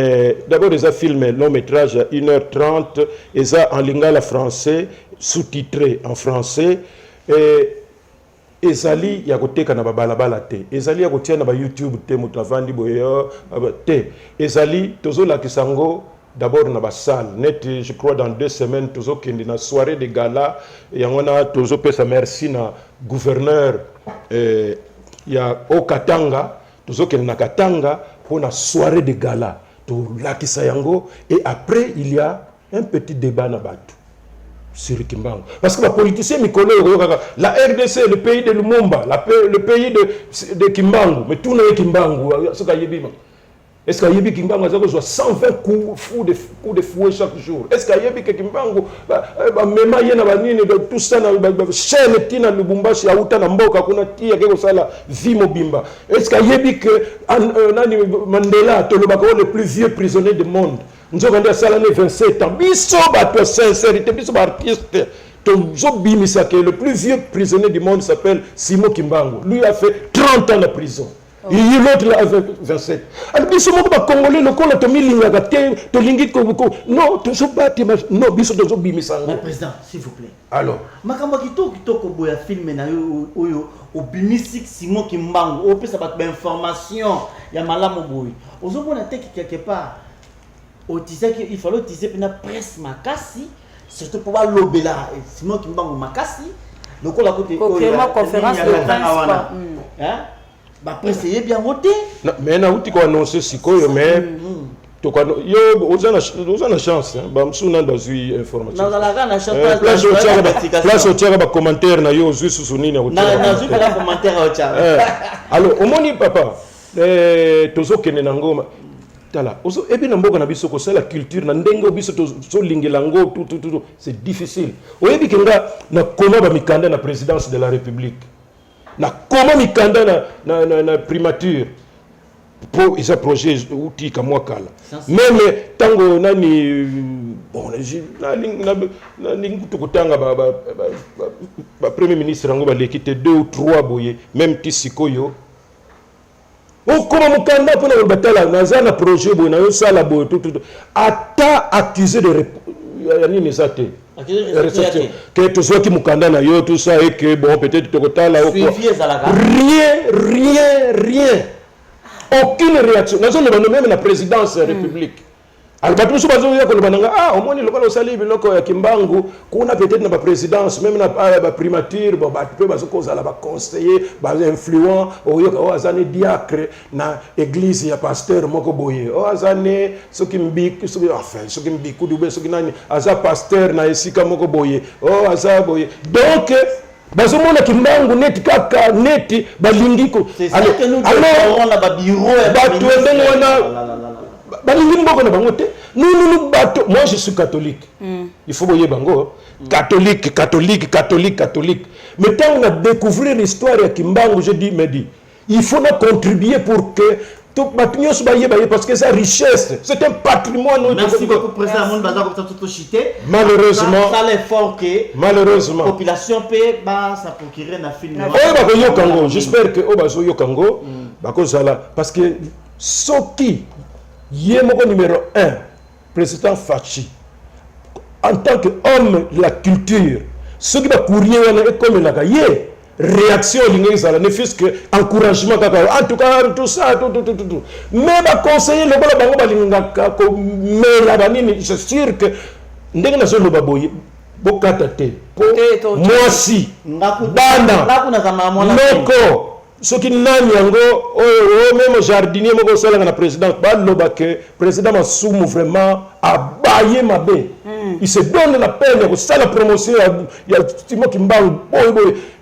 d'abord des films long métrage 1h30 et ça en lingala français sous-titré en français et ezali ya koteka na babalabala te ezali ya kotia na ba YouTube te mutavandi boyo te ezali tozola kisango d'abord na ba salle net je crois dans 2 semaines tozo kende na soirée de gala yangona tozo pesa merci na gouverneur ya Okatanga tozo kende na Katanga pour la soirée de gala to lakisa yango et après il y a un petit débat na batu sur Kimbangu parce que les politiciens mikolo la RDC le pays de Lumumba le pays de Kimbangu mais tout n'est Kimbangu ce ka yebima est-ce que yebi Kimbangu azako 120 coups de fouet chaque jour est-ce que yebi que Kimbangu mema yena banini de tout ça na chaîne tina Lubumbashi ya uta na mboka kuna tia keko sala vie mobimba est-ce que yebi que nani Mandela to le plus vieux prisonnier du monde nzo kanda sala ne 27 ans biso ba to sincérité biso ba artiste to zobimisa que le plus vieux prisonnier du monde s'appelle Simon Kimbangu lui a fait 30 ans de prison. Il y a l'autre là avec 27. Alors, biso moko ba congolais le kola to milinga te to lingi ko non to so bati non biso to so bimisa. Président, s'il vous plaît. Alors, makambo kitoko boya film na oyo obimisi Simon Kimbangu o pesa ba information ya malamu boy. Ozomona te quelque part. O disait qu'il fallait utiliser une presse makasi surtout pour voir l'obéla Simon Kimbangu makasi le kola côté conférence de presse. Hein? Bah presse est bien voté. Mais na uti ko annoncer sikoyo mais to ko yo ozana chance hein ba msuna ndazui information. Na la kana chance place au tiara ba commentaire na yo zui susunini ya na zui pas commentaire au tiara. Alors omoni papa tozo kene na ngoma tala oso ebi na mboka na biso ko sala culture na ndenge biso to so lingelango tout c'est difficile oyebi kenga na koma ba mikanda na présidence de la république na koma mikanda na primature pour isa projet outil ka mwakala même tango nani bon na lingu tukutanga ba premier ministre ngo ba lekite 2 ou 3 boye même tisikoyo o koma mukanda pona batala nazana projet boye na yo sala boye tout ata accusé de nini ça te que tu sois qui mukanda na yo tout ça et que bon peut-être tokotala rien aucune réaction. Nous avons même la présidence de la République. Alors, nous avons au moins, le sali Kimbangu, qu'on a peut-être la présidence, même la primature, tu peux conseiller, influent, au diacre, na église, il y a pasteur, mokoboye, ceux qui me enfin, ceux qui me bikoudoube, ceux qui n'ont pas pasteur, na esika mokoboye, boye. Donc, bazomona Kimbangu neti kaka neti balingiko c'est ça que nous devons la bureau bato ndenge wana balingi mboko na bango te nous bato moi je suis catholique il faut boyer bango catholique mais tant on a découvrir l'histoire ya Kimbangu je dis Medi il faut na contribuer pour que parce que c'est richesse, c'est un patrimoine. Merci beaucoup, président Moun Bazar, pour tout chité. Malheureusement, ça l'effort que malheureusement, la population peut, ça procurer un film. J'espère que Obazo Yokango, parce que Soki, Yemoko numéro 1, président Fachi, en tant qu'homme de la culture, ce qui va courir comme la gaillée. Réaction ne fût-ce que encouragement en tout cas tout ça tout mais conseiller le bango balingaka ko mela banini c'est sûr que ndenge na zolo baboye bokata te moi si banda loko soki nani yango même jardinier moko sala na président baloba que président Masumu vraiment abaye mabe il se donne la peine de la promotion il y a Timo Kimbangu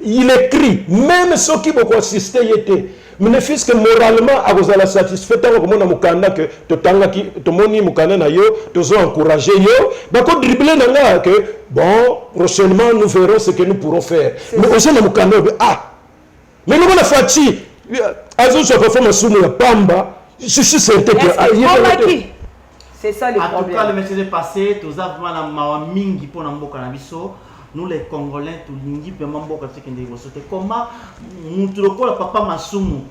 il écrit même ceux qui beaucoup assisté était mais ne fût-ce que moralement à cause de la satisfaction comme on a mukanda que totanga ki tomoni mukanda na yo tozo encourager yo bako dribbler nanga que bon prochainement nous verrons ce que nous pourrons faire mais aussi le mukanda mais nous on a fati azo so ko fama sumu ya pamba je suis certain que c'est ça le problème. En tout cas, le message est passé. Tous avons la mawamingi pour n'amboka na biso. Nous les Congolais, tout l'ingi pe mamboka ce qui est sauté. Comment mutuloko la papa Masumu.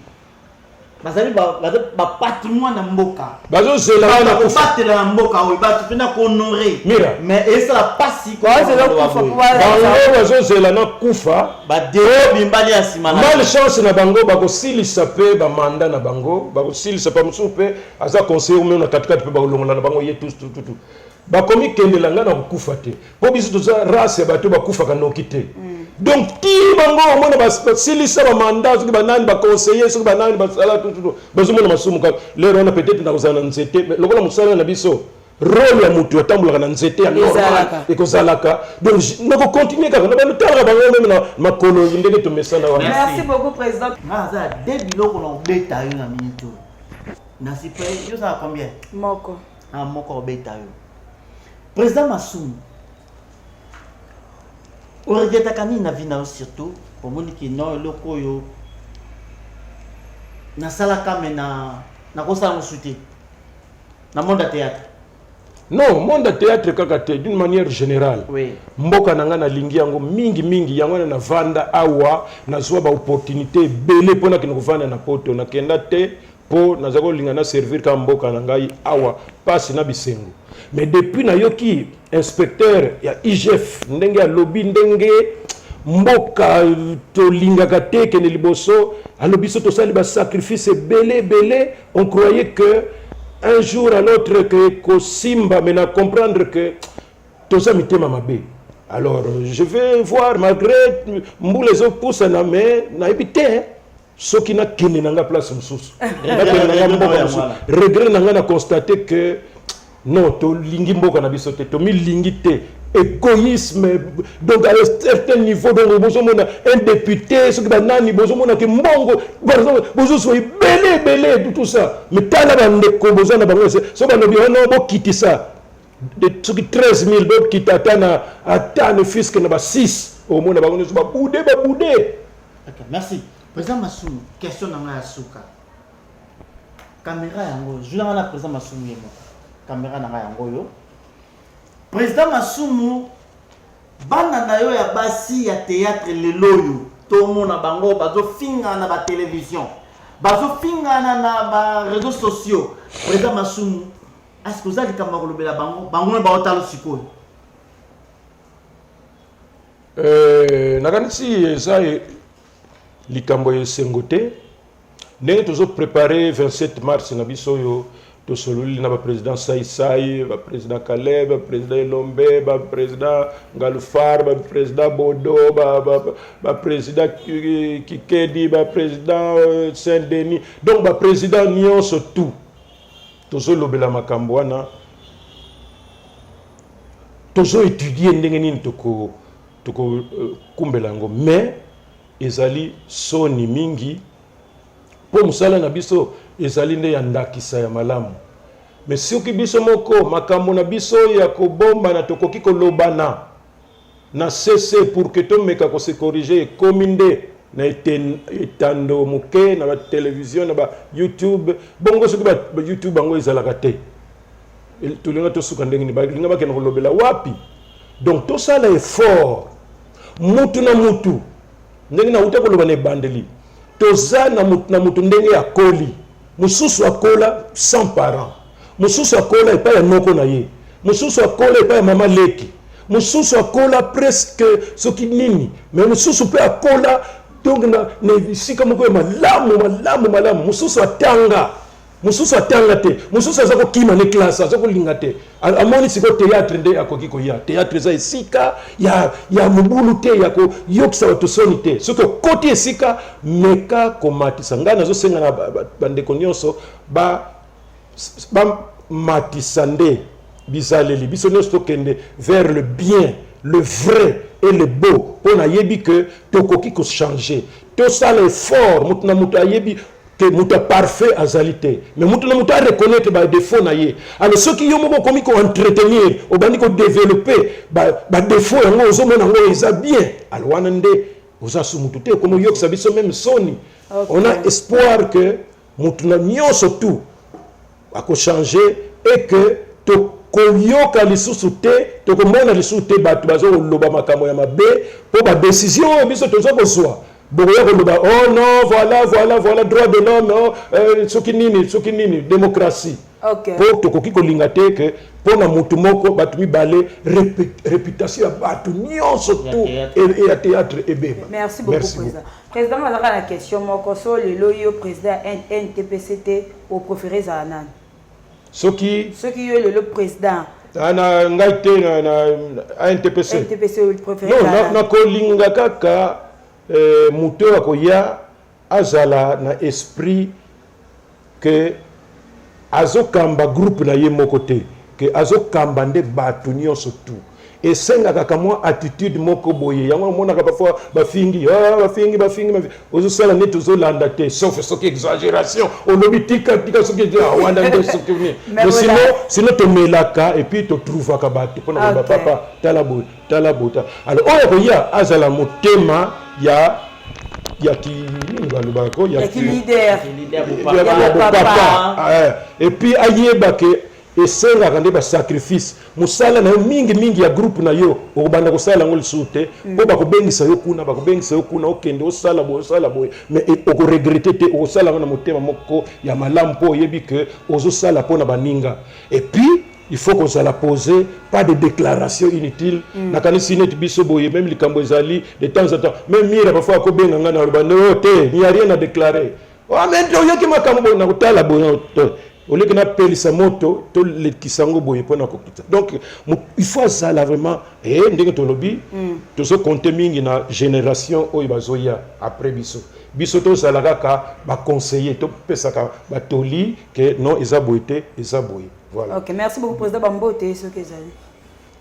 Bazali ba patrimoine na mboka. Bazo c'est là na kufa la mboka oui ba tu na honorer. Mira. Mais et ça la passe quoi c'est là kufa pour bazo c'est là na kufa. Ba de bimbali asima na. Mal chance na bango bako sili sape ba mandat na bango bako sili sape musupe aza conseiller même na 4 pe ba longola na bango ye tout. Bakomi kendelanga na kufa te. Po biso to za race bato ba kufa kanoki te. Donc ti bango mona ba sili sa ba mandat soki banani ba conseiller soki banani ba sala tout bazomona masumu ka lero na peut-être na kozana nzete lokola musala na biso rôle ya mutu atambulaka na nzete ya normal ekozalaka donc nako continuer kaka na balutala bango même na makolo ndenge to mesana wana. Merci beaucoup président. Ngaza de biloko na beta yo na minute. Na sipe yo ça combien? Moko. Ah moko beta yo. Président Masumu. Oregeta kani na vina surtout pour moniki non loko yo na sala kamena na kosa musuti na monde théâtre. Non, monde théâtre kakate d'une manière générale. Oui. Mboka nanga na lingi yango mingi yango na vanda awa na zwa ba opportunité belé pona kino vanda na poto na kenda te po na zako linga na servir ka mboka na ngai awa passe na bisengo. Mais depuis na yoki inspecteur ya IGF ndenge ya lobby ndenge mboka to lingaka te kene liboso alobiso to sali ba sacrifice belé on croyait que un jour à l'autre que Kosimba mais na comprendre que tout ça mitema mabe. Alors je vais voir malgré mboule les autres poussent na mais na éviter ce qui n'a kene nanga place msusu. Regret nanga na constater que non to lingi mboka na biso te to mi lingi te égoïsme. Donc à un certain niveau, donc un député, ce qui va nani, qui mbongo, belé, tout ça. Mais t'as la ndeko, bozana bango, ce qu'on a bien, quitter ça. De 13 000, donc qui t'attendent à le fisc, il y a 6 au monde, il va boudé. Ok, merci. Président Massoum, question dans la souka. Caméra yango, je vais la président Massoum yemo. Caméra dans la yango yo. Président Massoum, bana na yo ya basi ya théâtre leloyo. Tout le monde a bango, bazo finga na ba télévision. Bazo finga na ba réseaux sociaux. Président Massoum, est-ce que vous avez kamba kolobela bango? Bango na ba otalo sikoyo. Nakanisi ça likambo esengote ndenge tozo préparé 27 mars na biso yo to sololi na ba président Saïsaï, ba président Caleb, ba président Elombe, ba président Ngalufar, ba président Bodo, ba président Kikedi, ba président Saint-Denis, donc ba président nyonso tout tozo lobela makambo wana tozo étudier ndenge nini toko kumbelango mais ezali soni mingi po musala na biso ezali nde ya ndakisa ya malamu mais soki biso moko makambo na biso ya kobomba na tokoki kolobana na cesse pour que tomeka ko se corriger kominde na etando muke na ba télévision na ba YouTube bongo soki ba YouTube bango ezalaka te tulinga tosuka ndenge ni ba linga bakena kolobela wapi donc tout ça l'effort mutu na mutu ndenge na uta koloba na bandeli toza na mutu ndenge ya koli mususu akola 100 parents mususu akola epa ya noko na ye mususu akola epa ya mama leki mususu akola presque soki nini mais mususu pe akola donc na sika moko ya malamu mususu atanga te mususu azako kima ne classe azako linga te amoni siko théâtre nde akoki ko ya théâtre za esika ya mubulu te yako yokisa batosoni te soko koti esika meka komatisa ngana zo senga na bandeko nyonso ba matisa nde bizaleli biso nyonso tokende vers le bien le vrai et le beau on a yebi que tokoki ko changer to ça l'effort mutuna mutu ayebi que muta parfait azalité mais muta muta reconnaître ba défaut na ye alors ceux qui yo moko komi ko entretenir au bandi ko développer ba défaut yango ozo mona ngo eza bien alors wana nde oza su mutu te comme yo sabiso même soni on a espoir que mutu na nyonso tout ako changer et que to koyoka lisusu te to komona lisusu te batu bazo loba makambo ya mabe po ba décision biso tozo kozwa. Oh non, voilà, droit de l'homme, nini, démocratie. Ok. Pour to koki ko lingate que pour na mutu moko batumi balé réputation ya batu nyonso tout et à théâtre et beba. Merci beaucoup président. Président, on a la question moko so le loyo président NTPCT au préféré za anan. Ce qui est le président. Ana ngaite na NTPC. NTPC le préféré. Non, na ko linga kaka muto akoya azala na esprit que azokamba groupe na ye moko te que azokamba nde batu nyonso tout et senga kaka mwa attitude moko boye yango mona ka parfois bafingi ozo sala net ozo landa te sauf ce qui exagération on lobi tika soki dia wanda ndo soki mais sinon to melaka et puis to trouva ka batu pona ba papa tala bota alors oyo koya azala motema ya qui leader et puis ayeba que esenga kande ba sacrifice musala na mingi ya groupe na yo okubanda kosala ngoli sute po bakobengisa yo kuna okende osala boye mais oko regretter te osala na motema moko ya malamu po yebi que ozosala pona baninga et puis il faut qu'on se la poser, pas de déclaration inutile. Na kanisi net biso boye même likambo ezali de temps en temps. Même mira parfois ko benga ngana lobano te, il n'y a rien à déclarer. Oh mais to yoki makambo na kutala boye to. Au lieu que na pelisa moto to le kisango boye pona kokita. Donc il faut ça là vraiment ndenge to lobi to so compter mingi na génération oyo bazoya après biso. Biso to salaka ka ba conseiller to pesaka ba toli que non eza boye. Voilà. Ok, merci beaucoup, Président Bambote. Ce que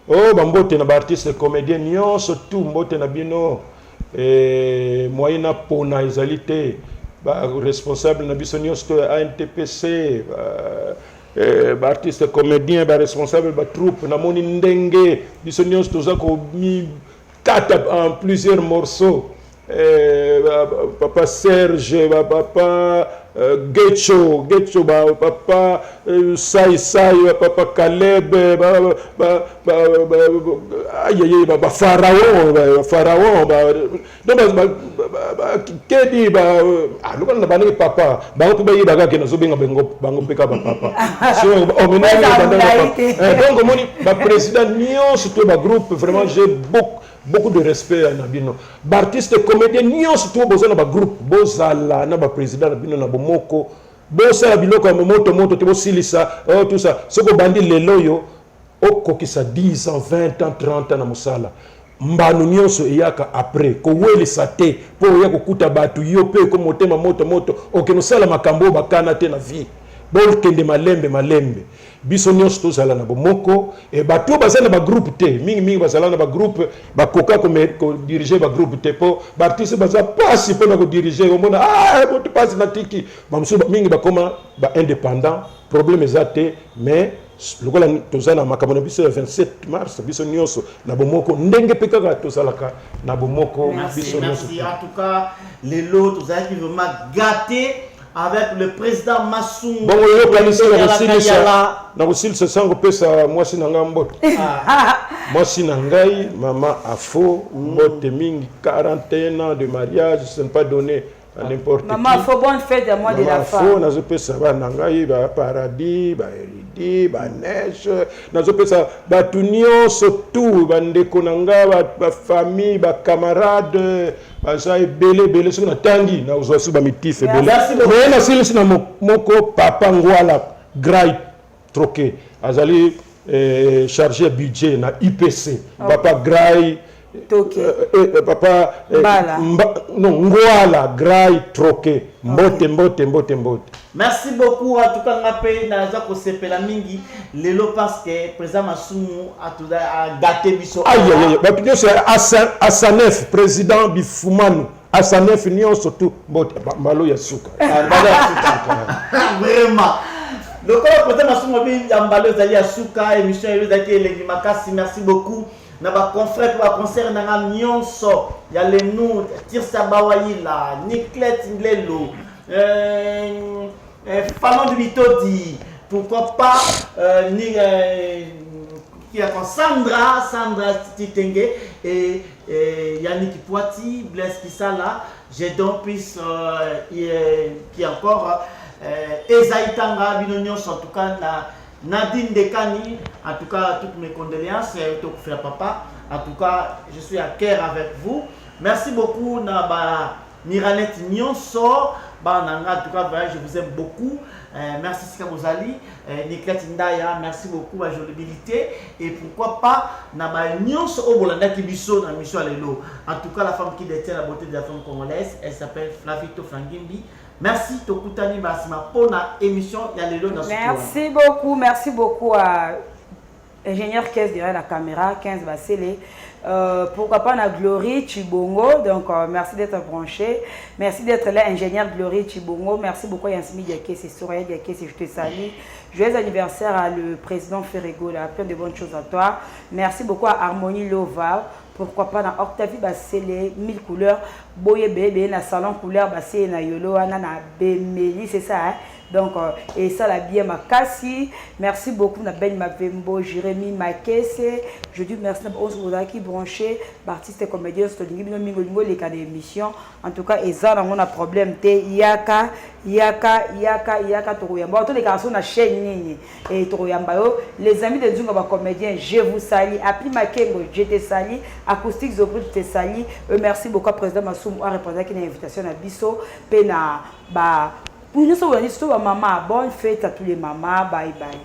Oh, bambote na artiste comédien nyonso tout mbote na bino moyena pona ezalité ba responsable na biso nyonso ANTPC ba artiste comédien ba responsable ba troupe na moni ndenge biso nyonso toza ko mi kata en plusieurs morceaux papa Serge papa Getcho papa Sai papa Caleb Pharaon kedi aloko na bana papa bango ba yiba ka kenazo benga bango peka papa so donc moni ba président nyonso to ba groupe vraiment j'ai beaucoup de respect à Nabino. Artiste comédien, nous surtout besoin de groupe, bozala na ba président Nabino na bomoko, bozala bino comme moto te silisa, tout ça. Ce que bandi lelo yo, oko ki sa 10 ans, 20 ans, 30 ans na musala. Mbanu nyonso eyaka après ko weli sate po ya kokuta batu yo pe ko motema moto okenosala makambo bakana te na vie. Bol kende malembe. Biso nyonso tozala na bomoko et bato bazala na ba groupe te mingi bazala na ba groupe bakoka ko diriger ba groupe te po ba artiste baza pasi po na ko diriger o mona boto pasi na tiki ba musu mingi bakoma ba indépendant problème ezate mais lokola tozala makambo na biso 27 mars biso nyonso na bomoko ndenge pekaka tozalaka na bomoko biso nyonso. Merci en tout cas les lots tozala qui vraiment gâté avec le président Massou. Bon, yo kanisi na kosilisa sango pesa mwasi na ngambo. Mwasi na ngai mama Afo mbote mingi 41 ans de mariage, ce n'est pas donné à n'importe qui. Maman Afo, bonne fête à moi de la femme. Afo nazo pesa ba na ngai ba paradis, ba Eridi, ba neige, nazo pesa ba tunio surtout ba ndeko na nga ba famille, ba camarades. Baza belé sur na tangi na uzosu ba mitif belé. Mais na silisi na moko papa ngwala grai troqué azali chargé budget na IPC papa grai papa non ngwala grai troqué mbote. Merci beaucoup à tout cas ngapé na za ko sepela mingi lelo parce que président Masumu a gâté biso. Aïe ba pino c'est Asanef président Bifumanu Asanef nion surtout mbote malo ya suka. Vraiment. Donc président Masumu bi mbalo zali ya suka émission yo zaki elengi makasi merci beaucoup. Na ba confrère ba concert na nyonso ya le nous Tirsa Bawayila Niclet Nglelo Fallon de Bitodi, pourquoi pas qui a Sandra Titenge et Yannick Poiti, Blaise Kisala, j'ai donc plus qui encore Ezaïtanga Binonion en tout cas Nadine Dekani, en tout cas toutes mes condoléances et papa. En tout cas, je suis à cœur avec vous. Merci beaucoup Naba Miranet Nyonso. En tout cas, je vous aime beaucoup. Merci Sika Mozali, Niklet Ndaya, merci beaucoup à Jolibilité. Et pourquoi pas Naba Nyonso Obolanda Kibiso dans la mission Alelo. En tout cas, la femme qui détient la beauté de la femme congolaise, elle s'appelle Flavito Fangimbi. Merci Tokutani Basima pour la émission Alelo dans ce merci beaucoup à ingénieur 15 derrière la caméra, 15 Basile. Pourquoi pas la Glory Chibongo, donc merci d'être branché, merci d'être là, ingénieur Glory Chibongo, merci beaucoup Yansimi Diaké, c'est Soraya Diaké, c'est je te salue. Joyeux anniversaire à le président Ferrego, plein de bonnes choses à toi. Merci beaucoup à Harmonie Lova. Pourquoi pas dans Octavie Bassele 1000 couleurs, Boye Bébé, na salon couleur Bassé na Yolo, na Bemeli, c'est ça, hein? Donc, et ça la bien ma cassi. Merci beaucoup na Ben Mavembo, Jérémy Makesse. Je dis merci à vous qui branché, artiste comédien, les cas d'émission. En tout cas, et ça, on a problème. Yaka, Touyamba. Tous les garçons na chaîne et Touyamba. Les amis de Zunga comédien, je vous salue. Api Makengo, je te salue. Acoustique Zobru, je te salue. Merci beaucoup, président Massoum, à répondre à une invitation à Bisso. Pena, bah. Pour nous, maman, bonne fête à tous les mamans. Bye bye.